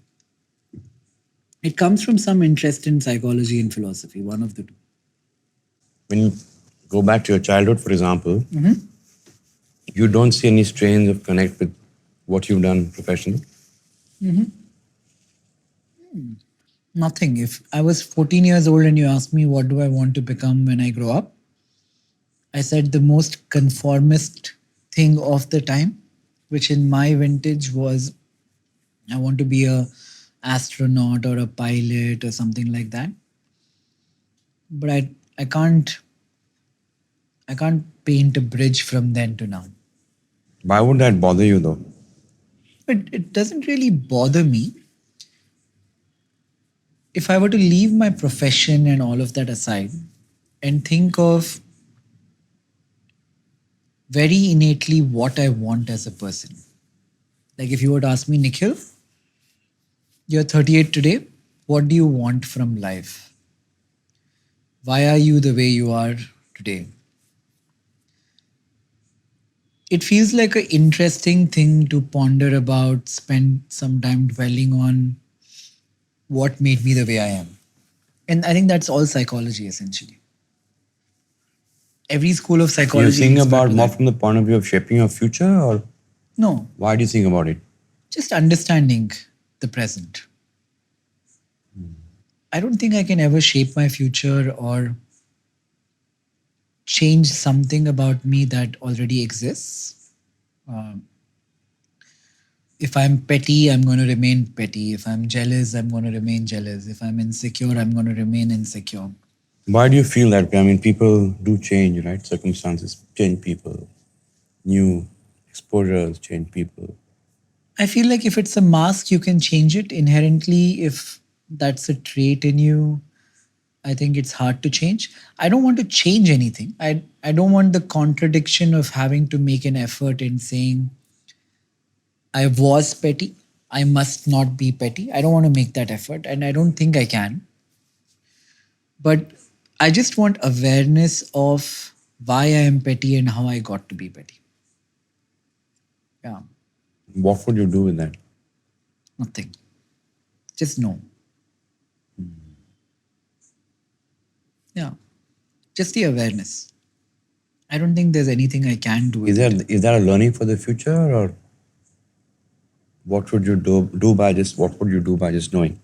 It comes from some interest in psychology and philosophy, one of the two. When you go back to your childhood, for example, you don't see any strains of connect with what you've done professionally. Nothing. If I was 14 years old and you asked me what do I want to become when I grow up, I said the most conformist thing of the time, which in my vintage was I want to be a astronaut or a pilot or something like that. But I can't paint a bridge from then to now. Why would that bother you though? But it doesn't really bother me. If I were to leave my profession and all of that aside and think of very innately what I want as a person. Like if you were to ask me, Nikhil, you're 38 today, what do you want from life? Why are you the way you are today? It feels like an interesting thing to ponder about, spend some time dwelling on what made me the way I am. And I think that's all psychology essentially. Every school of So you psychology think is about to more that. from the point of view of shaping your future, or No, why do you think about it? just understanding the present. I don't think I can ever shape my future or change something about me that already exists. Um, if I'm petty, I'm going to remain petty. If I'm jealous, I'm going to remain jealous. If I'm insecure, I'm going to remain insecure. Why do you feel that way? I mean, people do change, right? Circumstances change people. New exposures change people. I feel like if it's a mask, you can change it inherently. If that's a trait in you, I think it's hard to change. I don't want to change anything. I don't want the contradiction of having to make an effort in saying, I was petty. I must not be petty. I don't want to make that effort, and I don't think I can. But I just want awareness of why I am petty and how I got to be petty. Yeah, What would you do with that? nothing. Just know. Yeah, just the awareness. I don't think there's anything I can do with it. Is that a learning for the future, or what would you do by just what would you do by just knowing?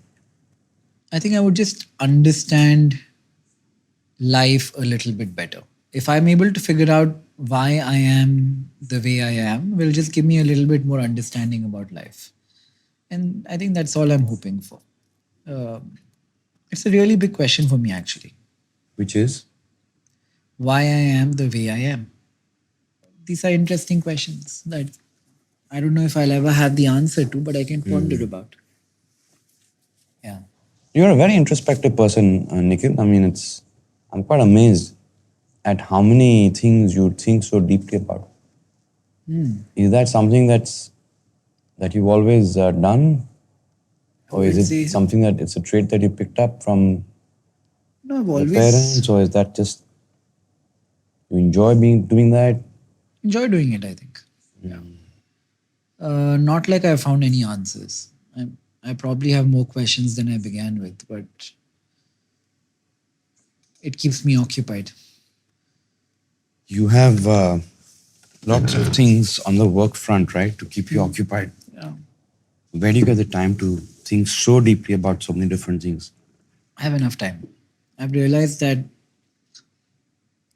I think I would just understand life a little bit better. If I'm able to figure out why I am the way I am, will just give me a little bit more understanding about life. And I think that's all I'm hoping for. It's a really big question for me, actually. Which is, Why I am the way I am. These are interesting questions that I don't know if I'll ever have the answer to, but I can ponder about. Yeah. you're a very introspective person, Nikhil. I mean, I'm quite amazed at how many things you think so deeply about. Is that something that you've always done, I or is would it say, something that it's a trait that you picked up from no, I've your always parents, or is that just you enjoy doing that? enjoyed doing it, I think. Not like I found any answers. I probably have more questions than I began with, but it keeps me occupied. You have lots of things on the work front, right, to keep you occupied. Yeah. Where do you get the time to think so deeply about so many different things? I have enough time. I've realized that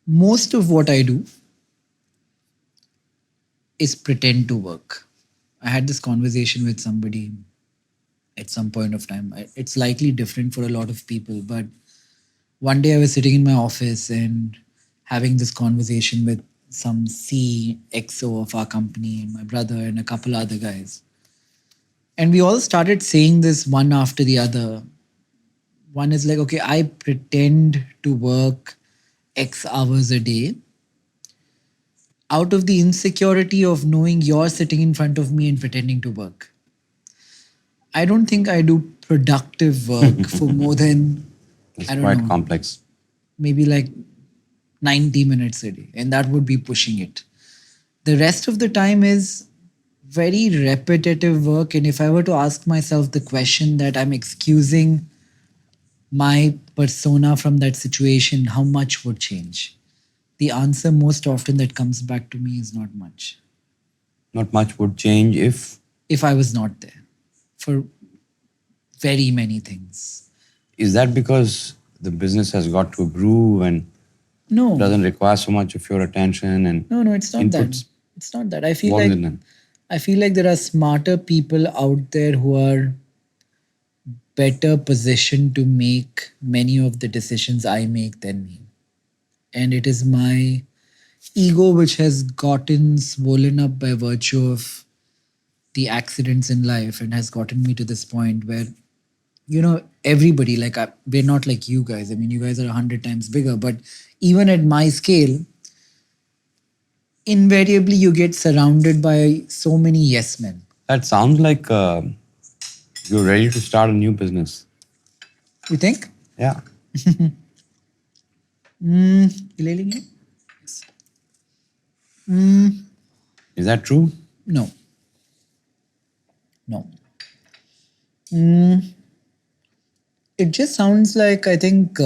most of what I do is pretend to work. I had this conversation with somebody at some point of time. It's likely different for a lot of people, but one day I was sitting in my office and having this conversation with some CXO of our company and my brother and a couple other guys. And we all started saying this one after the other. One is like, okay, I pretend to work X hours a day out of the insecurity of knowing you're sitting in front of me and pretending to work. I don't think I do productive work for more than, It's I don't quite know, complex. maybe like 90 minutes a day. And that would be pushing it. The rest of the time is very repetitive work. And if I were to ask myself the question that I'm excusing my persona from that situation, how much would change? The answer most often that comes back to me is not much. Not much would change If I was not there for very many things. is that because the business has got to a groove and No, doesn't require so much of your attention and no, it's not that. inputs? It's not that. I feel What is like it then? there are smarter people out there who are better positioned to make many of the decisions I make than me. And it is my ego which has gotten swollen up by virtue of the accidents in life and has gotten me to this point where, everybody, like, we're not like you guys. I mean, you guys are 100 times bigger, but even at my scale, invariably you get surrounded by so many yes men. That sounds like you're ready to start a new business. You think? Yeah. ले लेंगे? Is that true? No. No. It just sounds like, I think,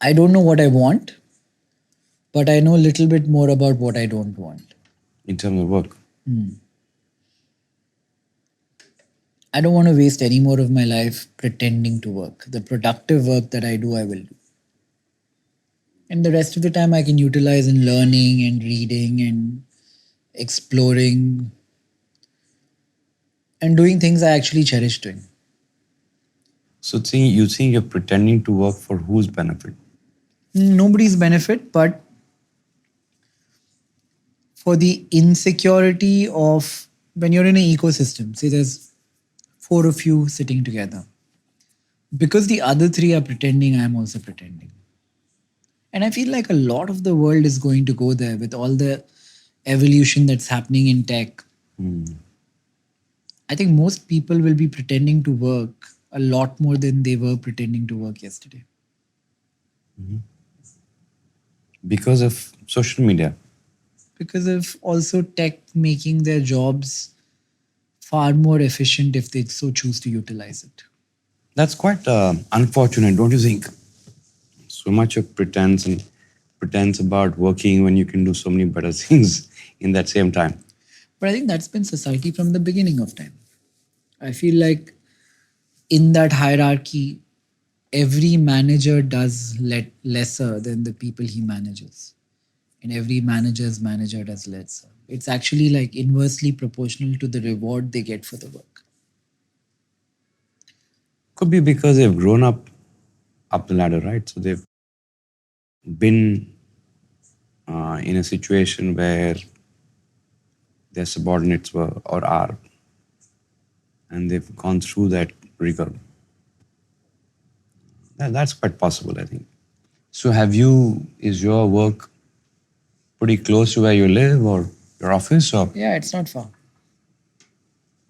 I don't know what I want, but I know a little bit more about what I don't want. In terms of work. I don't want to waste any more of my life pretending to work. The productive work that I do, I will do. And the rest of the time I can utilize in learning and reading and exploring and doing things I actually cherish doing. So you think you're pretending to work for whose benefit? Nobody's benefit, but for the insecurity of when you're in an ecosystem, say there's 4 of you sitting together. Because the other 3 are pretending, I'm also pretending. And I feel like a lot of the world is going to go there with all the evolution that's happening in tech. I think most people will be pretending to work a lot more than they were pretending to work yesterday. Because of social media. Because of also tech making their jobs far more efficient if they so choose to utilize it. That's quite unfortunate, don't you think? So much of pretense about working when you can do so many better things in that same time. But I think that's been society from the beginning of time. I feel like in that hierarchy, every manager does lesser than the people he manages. And every manager's manager does lesser. It's actually like inversely proportional to the reward they get for the work. Could be because they've grown up the ladder, right? So they've been in a situation where their subordinates were or are, and they've gone through that rigor. That's quite possible, I think. So is your work pretty close to where you live or your office? Or Yeah, it's not far.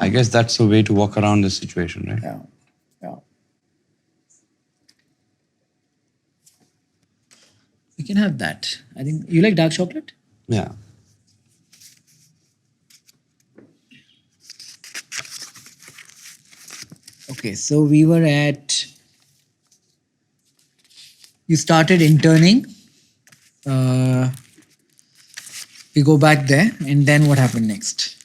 I guess that's a way to walk around this situation, right? Yeah. Yeah. We can have that. I think you like dark chocolate? Yeah. Okay, so we were at. You started interning. We go back there, and then what happened next?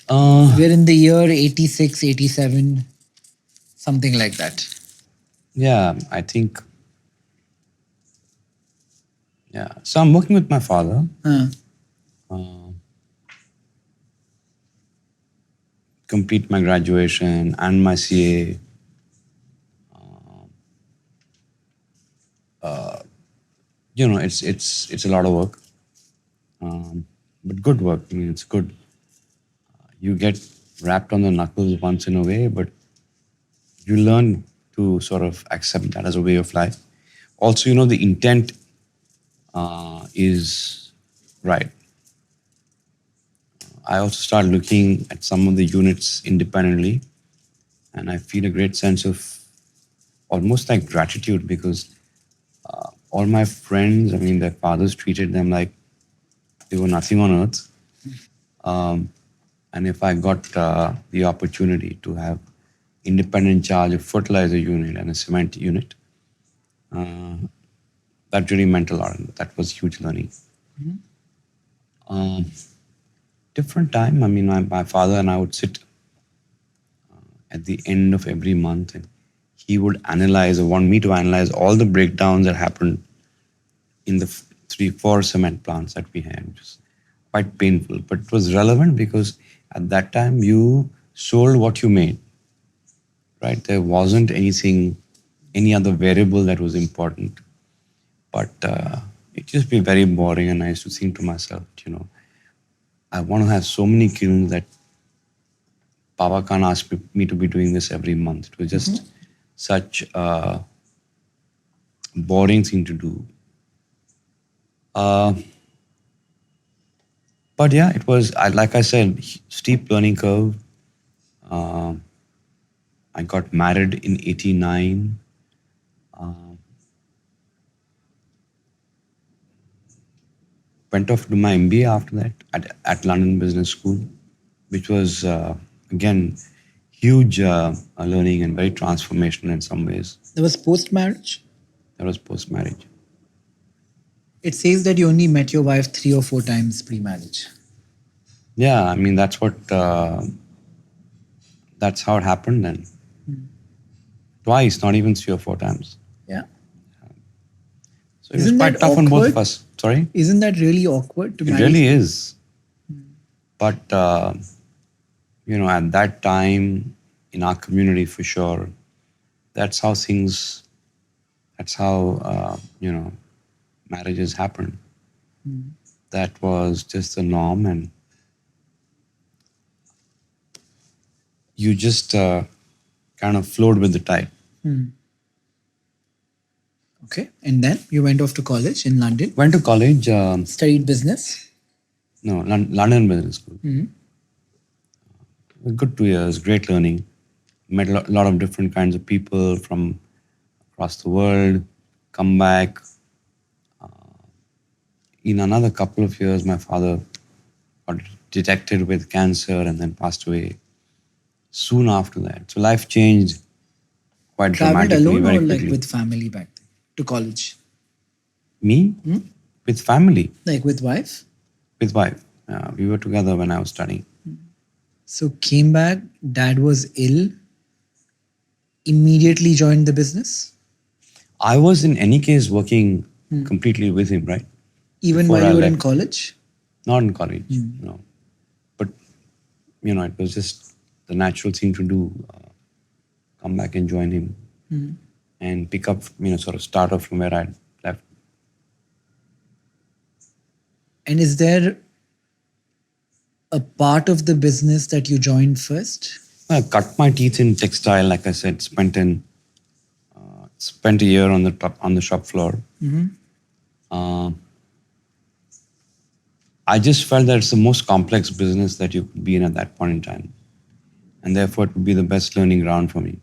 We're in the year 86, 87, something like that. Yeah, I think. Yeah. So I'm working with my father. Complete my graduation and my CA. It's a lot of work, but good work. I mean, it's good. You get wrapped on the knuckles once in a way, but you learn to sort of accept that as a way of life. Also, the intent is right. I also start looking at some of the units independently, and I feel a great sense of almost like gratitude because all my friends, I mean, their fathers treated them like they were nothing on earth. And if I got the opportunity to have independent charge of fertilizer unit and a cement unit, that really meant a lot. And that was huge learning. Um, Different time. I mean, my father and I would sit at the end of every month and he would analyze or want me to analyze all the breakdowns that happened in the 3, 4 cement plants that we had, which was quite painful. But it was relevant because at that time you sold what you made, right? There wasn't anything, any other variable that was important. But it just be very boring, and I used to think to myself, I want to have so many kilns that Papa can't ask me to be doing this every month. It was just such a boring thing to do. Uh, but yeah, it was, like I said, steep learning curve. Uh, I got married in 89. Went off to do my MBA after that at London Business School, which was, again, huge learning and very transformational in some ways. That was post marriage. That was post marriage. It says that you only met your wife 3 or 4 times pre marriage. Yeah, I mean, that's how it happened then. Twice, not even 3 or 4 times. Yeah. So it was quite tough on both of us. Sorry? Isn't that really awkward to It marry? really is. But, at that time, in our community for sure, that's how marriages happen. That was just the norm, and you just kind of flowed with the tide. Okay. And then you went off to college in London, Went to college, studied business. London Business School. A good 2 years, great learning. Met a lot of different kinds of people from across the world. Come back. In another couple of years, my father got detected with cancer and then passed away soon after that. So life changed quite Traveled dramatically, alone very or like quickly. with family back then to college? Me? With family, Like with wife? with wife. We were together when I was studying. So came back, dad was ill, immediately joined the business, I was in any case working completely with him, right? even Before while I you were in left. college. Not in college, no. But, it was just the natural thing to do. Come back and join him and pick up, sort of start off from where I left. And is there a part of the business that you joined first? I cut my teeth in textile, like I said, spent a year on the shop floor. Uh, I just felt that it's the most complex business that you could be in at that point in time. And therefore, it would be the best learning ground for me.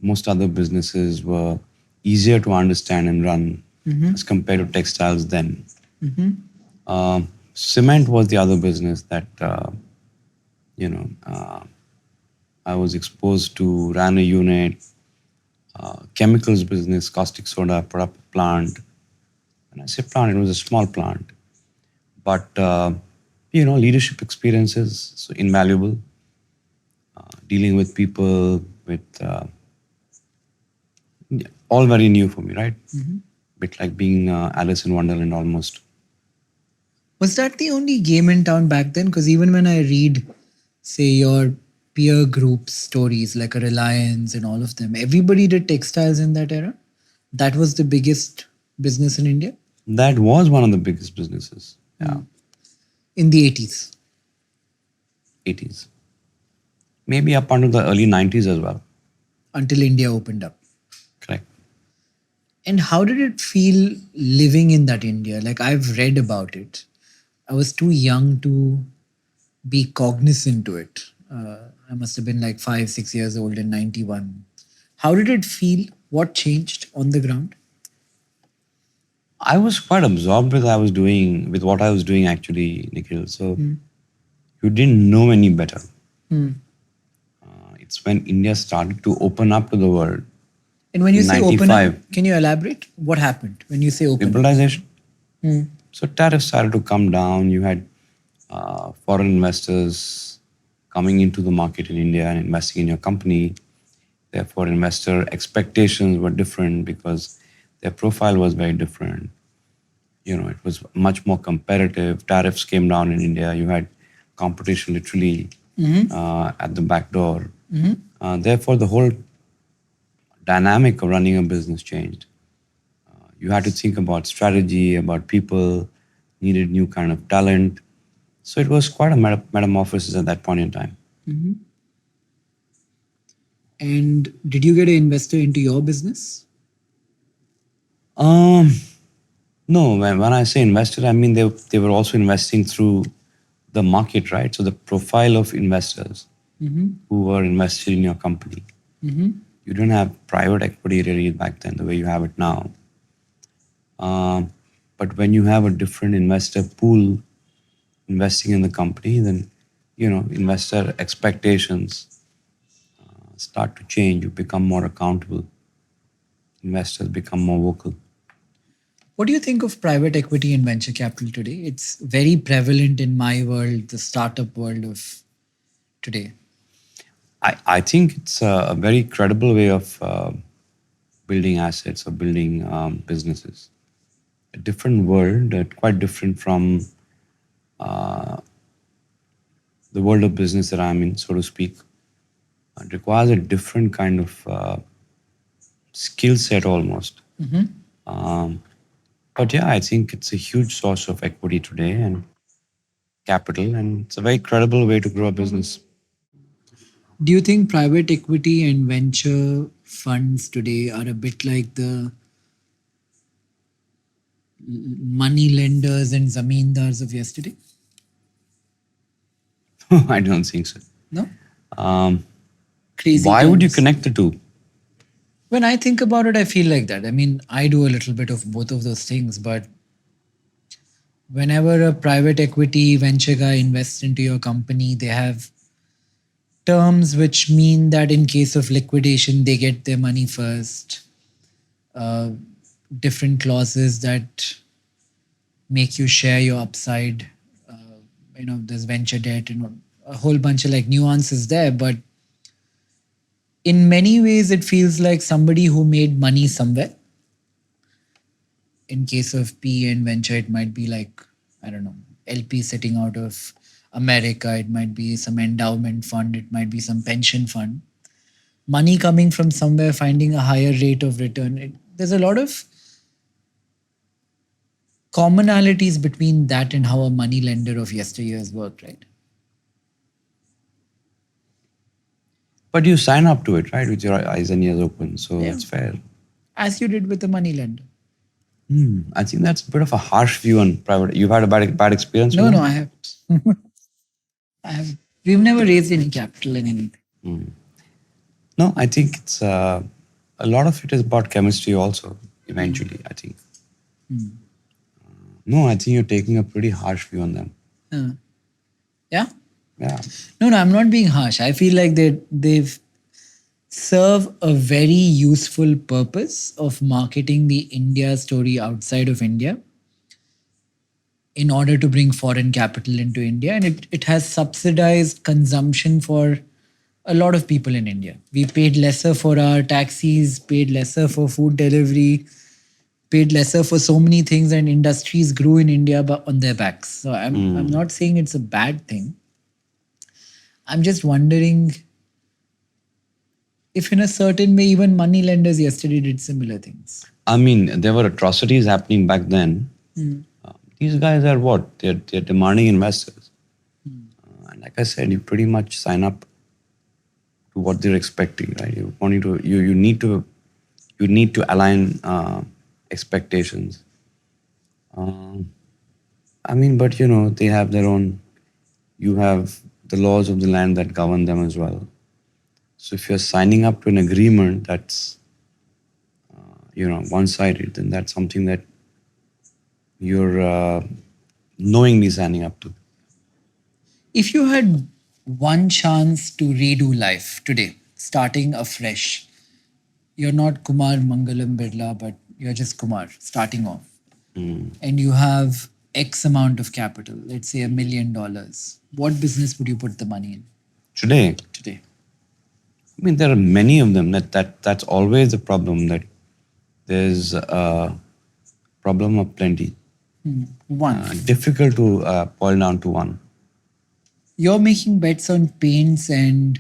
Most other businesses were easier to understand and run as compared to textiles then. Cement was the other business that, I was exposed to, ran a unit, chemicals business, caustic soda, put up a plant. When I say plant, it was a small plant. But, leadership experiences, so invaluable. Dealing with people, with all very new for me, right? Bit like being Alice in Wonderland almost. Was that the only game in town back then? Because even when I read, say, your peer group stories like a Reliance and all of them, everybody did textiles in that era. That was the biggest business in India That was one of the biggest businesses. Yeah. in the 80s. 80s. Maybe up until the early 90s as well. Until India opened up. Correct. And how did it feel living in that India? Like I've read about it. I was too young to be cognizant to it. I must have been like 5, 6 years old in 91. How did it feel? What changed on the ground? I was quite absorbed with what I was doing actually, Nikhil. So you didn't know any better. Hmm. It's when India started to open up to the world. And when you In say open 95. up, can you elaborate? What happened when you say open up? Liberalization. Hmm. So tariffs started to come down. You had foreign investors coming into the market in India and investing in your company. Therefore, investor expectations were different because their profile was very different. It was much more competitive. Tariffs came down in India. You had competition literally at the back door. Therefore, the whole dynamic of running a business changed. You had to think about strategy, about people, needed new kind of talent. So it was quite a metamorphosis at that point in time. And did you get an investor into your business? Um, no, when I say investor, I mean they were also investing through the market, right? So the profile of investors who were invested in your company. You didn't have private equity really back then the way you have it now. But when you have a different investor pool investing in the company, then investor expectations start to change. You become more accountable. Investors become more vocal. What do you think of private equity and venture capital today? It's very prevalent in my world, the startup world of today. I think it's a very credible way of building assets or building businesses. A different world, quite different from the world of business that I'm in, so to speak. It requires a different kind of skill set almost. But yeah, I think it's a huge source of equity today and capital, and it's a very credible way to grow a business. Do you think private equity and venture funds today are a bit like the money lenders and zamindars of yesterday? I don't think so. No? Um, Crazy why would you terms. connect the two? When I think about it, I feel like that. I mean, I do a little bit of both of those things, but whenever a private equity venture guy invests into your company, they have terms which mean that in case of liquidation, they get their money first. Uh, different clauses that make you share your upside. There's venture debt and a whole bunch of like nuances there. But in many ways, it feels like somebody who made money somewhere. In case of PE and venture, it might be like, I don't know, LP sitting out of America. It might be some endowment fund. It might be some pension fund. Money coming from somewhere, finding a higher rate of return. There's a lot of commonalities between that and how a money lender of yesteryears worked, right? But you sign up to it, right, with your eyes and ears open, so Yeah. it's fair. As you did with the money lender. I think that's a bit of a harsh view on private. You've had a bad experience No, with no, them? I have. I have. We've never raised any capital in anything. No, I think it's a lot of it is about chemistry also, eventually, I think. No, I think you're taking a pretty harsh view on them. Yeah. Yeah. No, I'm not being harsh. I feel like they've serve a very useful purpose of marketing the India story outside of India in order to bring foreign capital into India. And it has subsidized consumption for a lot of people in India. We paid lesser for our taxis, paid lesser for food delivery, paid lesser for so many things, and industries grew in India but on their backs. So I'm not saying it's a bad thing. I'm just wondering if in a certain way, even money lenders yesterday did similar things. I mean, there were atrocities happening back then. These guys are what? They're demanding investors. And like I said, you pretty much sign up to what they're expecting, right? You wanting to you need to align expectations. Um, I mean, but they have their own. You have the laws of the land that govern them as well. So if you're signing up to an agreement that's one-sided, then that's something that you're knowingly signing up to. If you had one chance to redo life today, starting afresh, you're not Kumar Mangalam Birla, but you're just Kumar starting off, and you have X amount of capital, let's say $1 million, what business would you put the money in Today, today? I mean, there are many of them. That's always the problem. That there's a problem of plenty. One. Difficult to boil down to one. You're making bets on paints and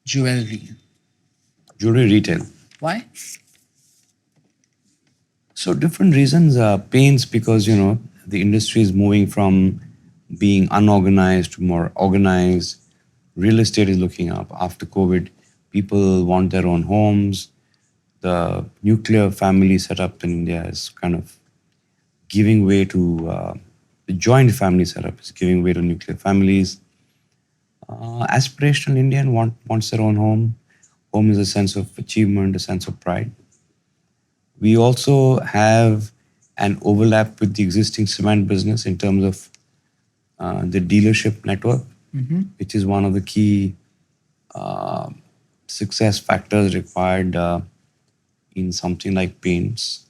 jewelry. Jewelry retail. Why? So different reasons. Paints because the industry is moving from being unorganized to more organized. Real estate is looking up after COVID. People want their own homes. The nuclear family setup in India is kind of giving way to the joint family setup is giving way to nuclear families. Aspirational Indian wants their own home. Home is a sense of achievement, a sense of pride. We also have an overlap with the existing cement business in terms of the dealership network, which is one of the key success factors required in something like paints.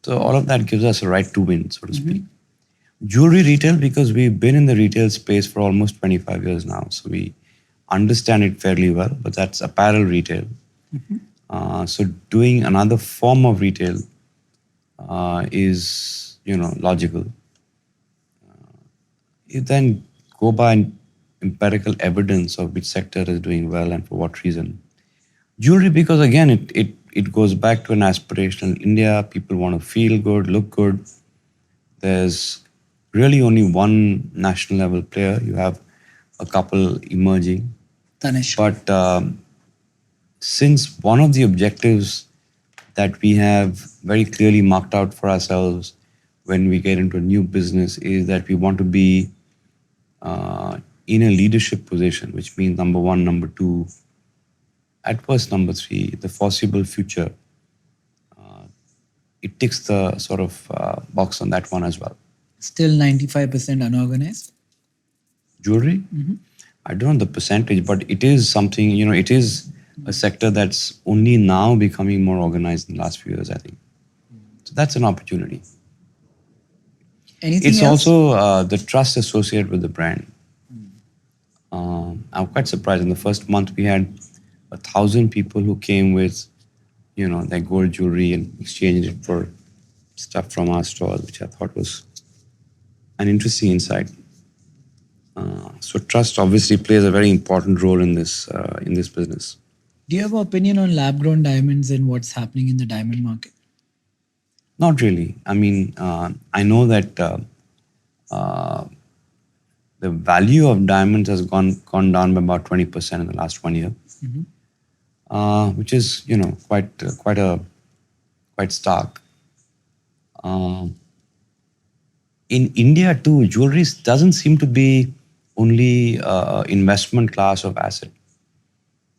So all of that gives us a right to win, so to speak. Jewelry retail, because we've been in the retail space for almost 25 years now, so we understand it fairly well, but that's apparel retail. So doing another form of retail is, logical. You then go by empirical evidence of which sector is doing well and for what reason. Jewelry, because again, it goes back to an aspirational India. People want to feel good, look good. There's really only one national level player. You have a couple emerging. Tanishq. But since one of the objectives that we have very clearly marked out for ourselves when we get into a new business is that we want to be in a leadership position, which means number one, number two, at first number three, the foreseeable future. It ticks the sort of box on that one as well. Still 95% unorganized? Jewelry? I don't know the percentage, but it is something, it is a sector that's only now becoming more organized in the last few years, I think. So that's an opportunity. Anything It's else? also the trust associated with the brand. I'm quite surprised. In the first month, we had 1,000 people who came with, their gold jewelry and exchanged it for stuff from our store, which I thought was an interesting insight. So trust obviously plays a very important role in this business. Do you have an opinion on lab-grown diamonds and what's happening in the diamond market? Not really. I mean, I know that the value of diamonds has gone down by about 20% in the last 1 year, which is quite stark. In India too, jewelry doesn't seem to be only investment class of asset.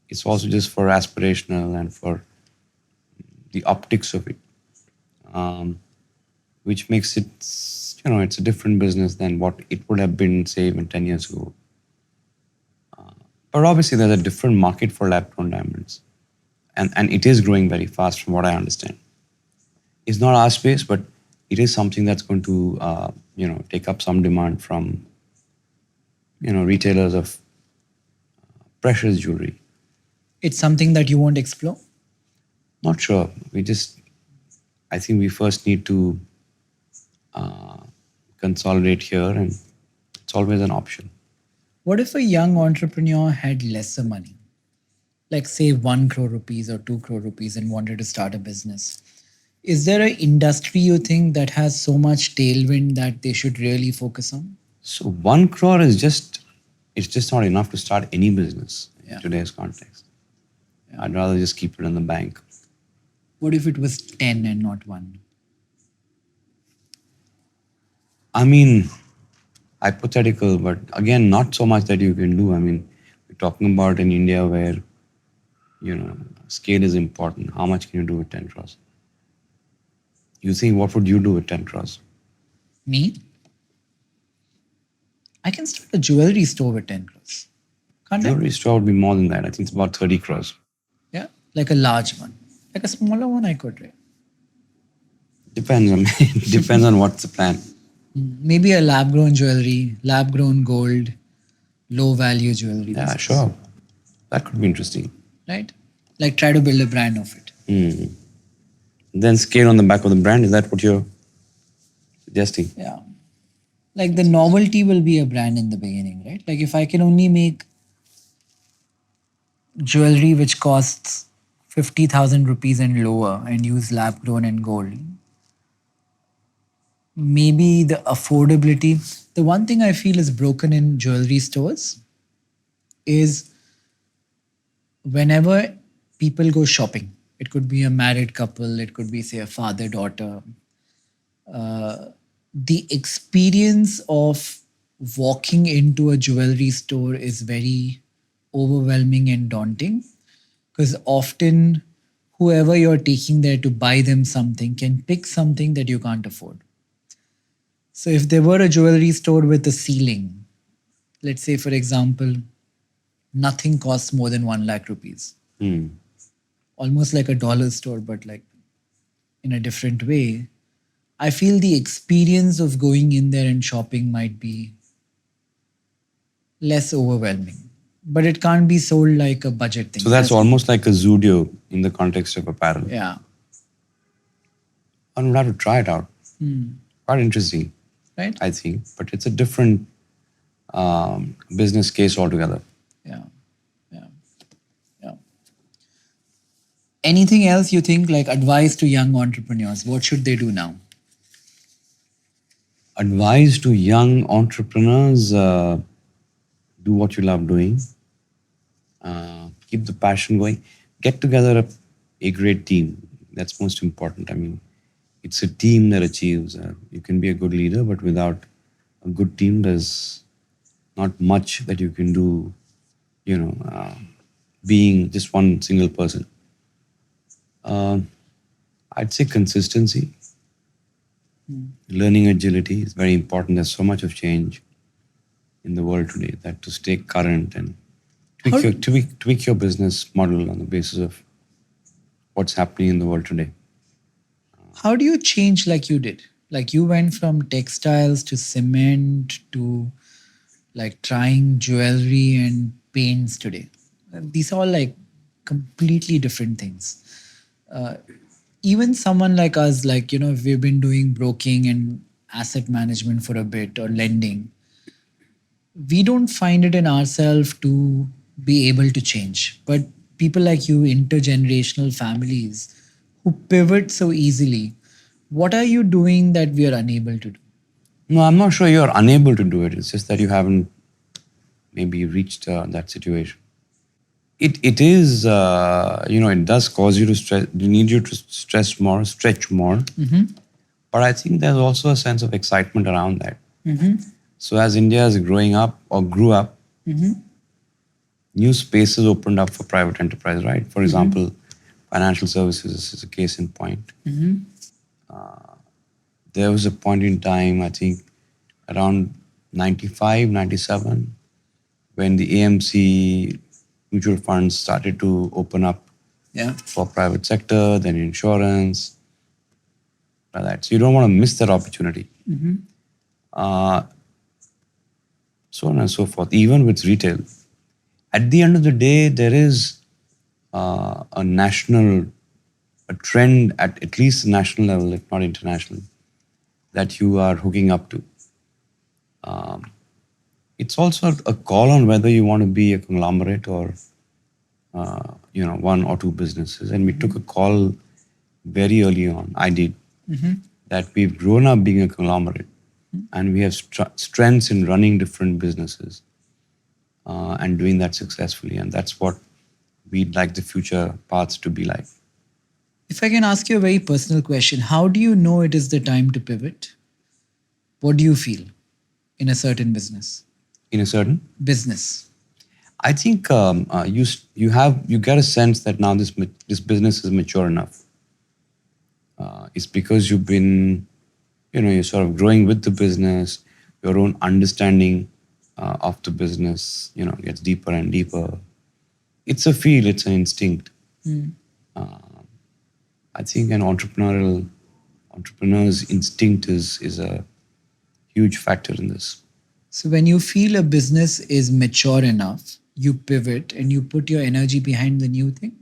It's also just for aspirational and for the optics of it, which makes it, it's a different business than what it would have been, say, even 10 years ago. But obviously, there's a different market for lab-grown diamonds. And it is growing very fast from what I understand. It's not our space, but it is something that's going to, take up some demand from, retailers of precious jewelry. It's something that you won't explore? Not sure. I think we first need to consolidate here, and it's always an option. What if a young entrepreneur had lesser money? Like say 1 crore rupees or 2 crore rupees and wanted to start a business. Is there an industry you think that has so much tailwind that they should really focus on? So 1 crore is just it's just not enough to start any business in Yeah. today's context. I'd rather just keep it in the bank. What if it was 10 and not 1? I mean, hypothetical, but again, not so much that you can do. I mean, we're talking about in India where, scale is important. How much can you do with 10 crores? You think, what would you do with 10 crores? Me? I can start a jewelry store with 10 crores. Can't I? Jewelry store would be more than that. I think it's about 30 crores. Yeah. Like a large one. Like a smaller one, I could, right? Depends on depends on what's the plan. Maybe a lab grown jewelry, lab grown gold, low value jewelry. Yeah, business, sure. That could be interesting. Right? Like try to build a brand of it. Then scale on the back of the brand. Is that what you're suggesting? Yeah. Like the novelty will be a brand in the beginning, right? Like if I can only make jewelry which costs 50,000 rupees and lower and use lab grown and gold, maybe the affordability. The one thing I feel is broken in jewelry stores is whenever people go shopping, it could be a married couple, it could be, say, a father daughter. The experience of walking into a jewelry store is very overwhelming and daunting because often whoever you're taking there to buy them something can pick something that you can't afford. So if there were a jewelry store with a ceiling, let's say, for example, nothing costs more than 1 lakh rupees, almost like a dollar store, but like in a different way, I feel the experience of going in there and shopping might be less overwhelming. But it can't be sold like a budget thing. So that's almost like a Zudio in the context of apparel. Yeah. I would have to try it out. Quite interesting, Right? I think. But it's a different business case altogether. Yeah. Yeah. Yeah. Anything else you think, like advice to young entrepreneurs? What should they do now? Advice to young entrepreneurs, do what you love doing. Keep the passion going. Get together a great team. That's most important. I mean, it's a team that achieves. You can be a good leader, but without a good team, there's not much that you can do, being just one single person. I'd say consistency. Learning agility is very important. There's so much of change in the world today that to stay current and tweak your business model on the basis of what's happening in the world today. How do you change like you did? Like you went from textiles to cement to like trying jewelry and paints today. These are all like completely different things. Even someone like us, like, if we've been doing broking and asset management for a bit or lending, we don't find it in ourselves to be able to change. But people like you, intergenerational families who pivot so easily, what are you doing that we are unable to do? No, I'm not sure you're unable to do it. It's just that you haven't maybe reached that situation. It is, it does cause you to stress, need you to stretch more. But I think there's also a sense of excitement around that. So as India is growing up or grew up, new spaces opened up for private enterprise, right? For example, financial services is a case in point. There was a point in time, I think, around 95, 97, when the AMC mutual funds started to open up for private sector, then insurance, like that. So you don't want to miss that opportunity. So on and so forth. Even with retail, at the end of the day, there is a trend at least national level, if not international, that you are hooking up to. It's also a call on whether you want to be a conglomerate or, one or two businesses. And we took a call very early on. I did. That we've grown up being a conglomerate and we have strengths in running different businesses. and doing that successfully. And that's what we'd like the future paths to be like. If I can ask you a very personal question, how do you know it is the time to pivot? What do you feel in a certain business? In a certain, Business. I think you get a sense that now this business is mature enough. It's because you've been, you're sort of growing with the business. Your own understanding of the business, gets deeper and deeper. It's a feel, it's an instinct. I think an entrepreneur's instinct is a huge factor in this. So when you feel a business is mature enough, you pivot and you put your energy behind the new thing.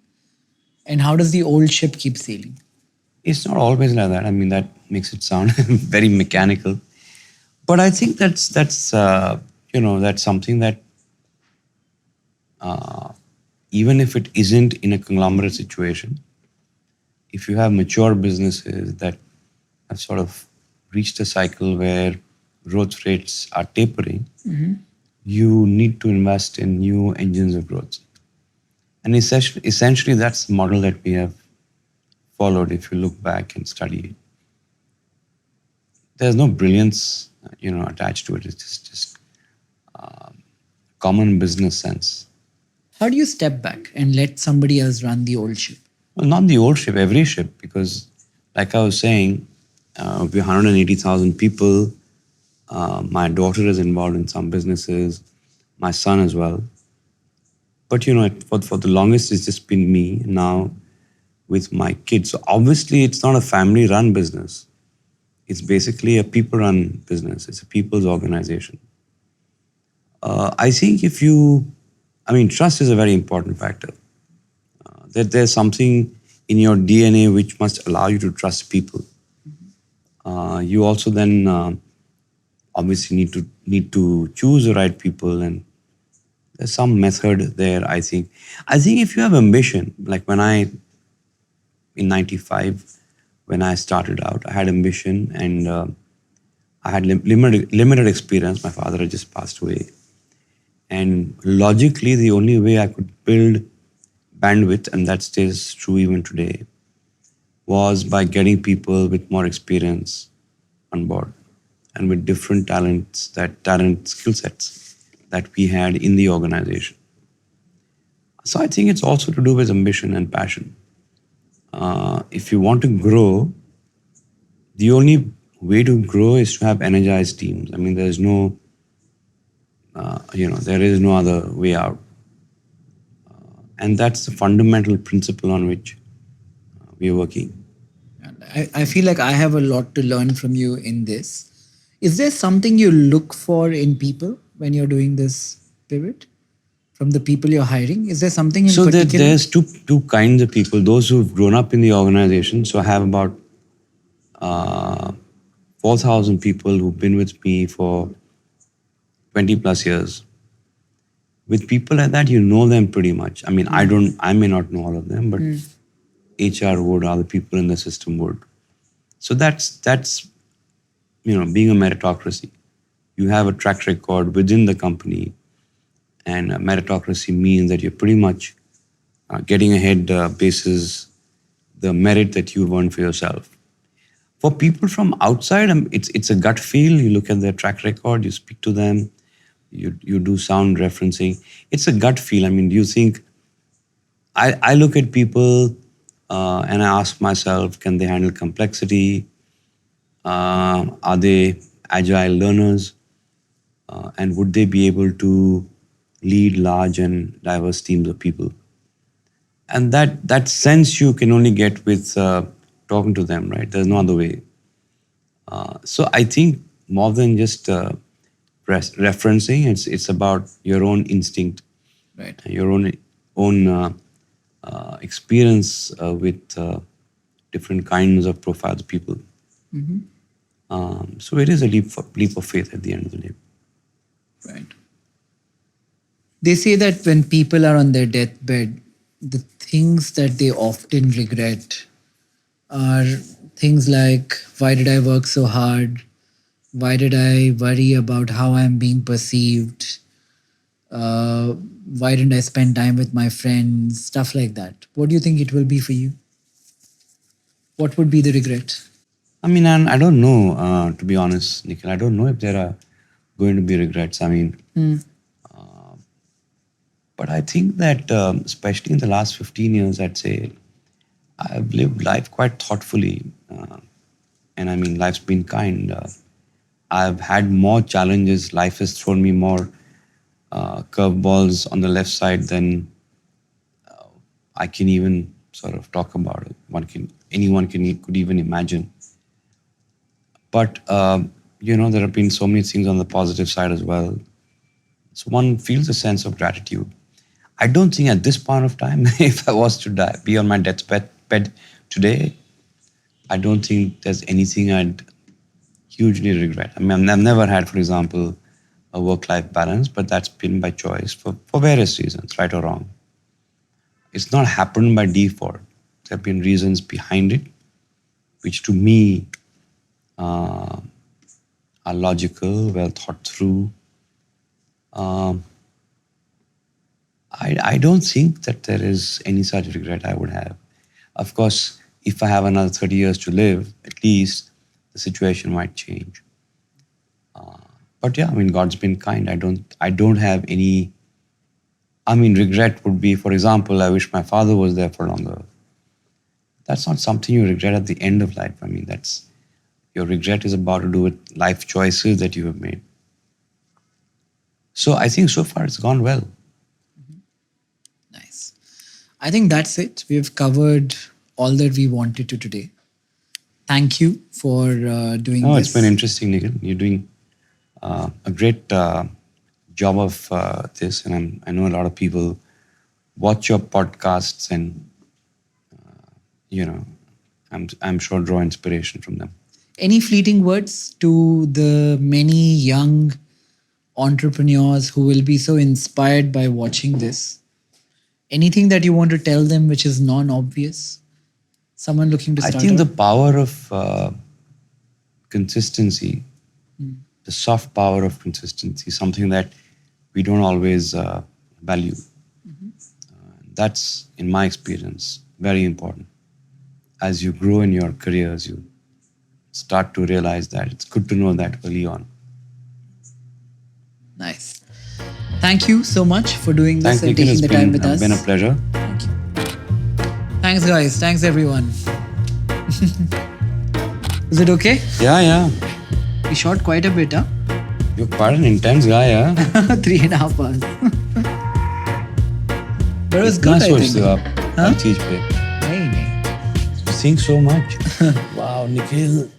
And how does the old ship keep sailing? It's not always like that. I mean, that makes it sound very mechanical. But I think that's something that even if it isn't in a conglomerate situation, if you have mature businesses that have sort of reached a cycle where growth rates are tapering, you need to invest in new engines of growth. And essentially, that's the model that we have followed. If you look back and study it, there's no brilliance, attached to it. It's just common business sense. How do you step back and let somebody else run the old ship? Well, not the old ship, every ship, because like I was saying, we're 180,000 people. My daughter is involved in some businesses, my son as well. But for the longest, it's just been me now with my kids. So obviously, it's not a family-run business. It's basically a people-run business. It's a people's organization. I think trust is a very important factor. That there's something in your DNA which must allow you to trust people. You also then obviously need to choose the right people, and there's some method there. I think if you have ambition, like in '95 when I started out, I had ambition and I had limited experience. My father had just passed away, and logically, the only way I could build bandwidth, and that stays true even today, was by getting people with more experience on board and with different talent skill sets that we had in the organization. So I think it's also to do with ambition and passion. If you want to grow, the only way to grow is to have energized teams. I mean, there's no, there is no other way out. And that's the fundamental principle on which we are working. I feel like I have a lot to learn from you in this. Is there something you look for in people when you're doing this pivot? From the people you're hiring? Is there something in So particular? there's two kinds of people. Those who've grown up in the organization. So I have about 4,000 people who've been with me for 20 plus years. With people like that, you know them pretty much. I mean, I may not know all of them, but HR would, other people in the system would. So that's being a meritocracy. You have a track record within the company, and meritocracy means that you're pretty much getting ahead basis the merit that you've earned for yourself. For people from outside, it's a gut feel. You look at their track record, you speak to them, you do sound referencing. It's a gut feel. I mean, do you think, I look at people and I ask myself, can they handle complexity? Are they agile learners? And would they be able to lead large and diverse teams of people? And that sense you can only get with talking to them, right? There's no other way. So I think more than just referencing, it's about your own instinct, Right. your own experience with different kinds of profiles of people. So it is a leap of faith at the end of the day. Right. They say that when people are on their deathbed, the things that they often regret are things like, why did I work so hard? Why did I worry about how I'm being perceived? Uh, why didn't I spend time with my friends? Stuff like that. What do you think it will be for you? What would be the regret? I mean, and I don't know, to be honest, Nikhil. I don't know if there are going to be regrets. I mean, but I think that, especially in the last 15 years, I'd say I've lived life quite thoughtfully. And I mean, life's been kind. I've had more challenges. Life has thrown me more curveballs on the left side than I can even sort of talk about it. Anyone could even imagine. But there have been so many things on the positive side as well. So one feels a sense of gratitude. I don't think at this point of time, if I was to be on my deathbed today, I don't think there's anything I'd hugely regret. I mean, I've never had, for example, a work-life balance, but that's been by choice for various reasons, right or wrong. It's not happened by default. There have been reasons behind it, which to me are logical, well thought through. I don't think that there is any such regret I would have. Of course, if I have another 30 years to live, at least the situation might change. But yeah, I mean, God's been kind. I don't have any. I mean, regret would be, for example, I wish my father was there for longer. That's not something you regret at the end of life. I mean, your regret is about to do with life choices that you have made. So I think so far it's gone well. Nice. I think that's it. We've covered all that we wanted to today. Thank you for doing No, this. it's been interesting, Nikhil. You're doing a great job of this, and I know a lot of people watch your podcasts, and I'm sure draw inspiration from them. Any fleeting words to the many young entrepreneurs who will be so inspired by watching this? Anything that you want to tell them which is non-obvious? Someone looking to I start think out? the power of consistency, the soft power of consistency, something that we don't always value. That's, in my experience, very important. As you grow in your careers, you start to realize that it's good to know that early on. Nice. Thank you so much for doing this Thanks, and Nikhil. taking It's the time with us. been a pleasure. Thank you. Thanks, guys. Thanks, everyone. Is it okay? Yeah. We shot quite a bit, huh? You're quite an intense guy, yeah? 3.5 hours. But it was good, I think. आप हर चीज पे नहीं. think so much. Wow, Nikhil.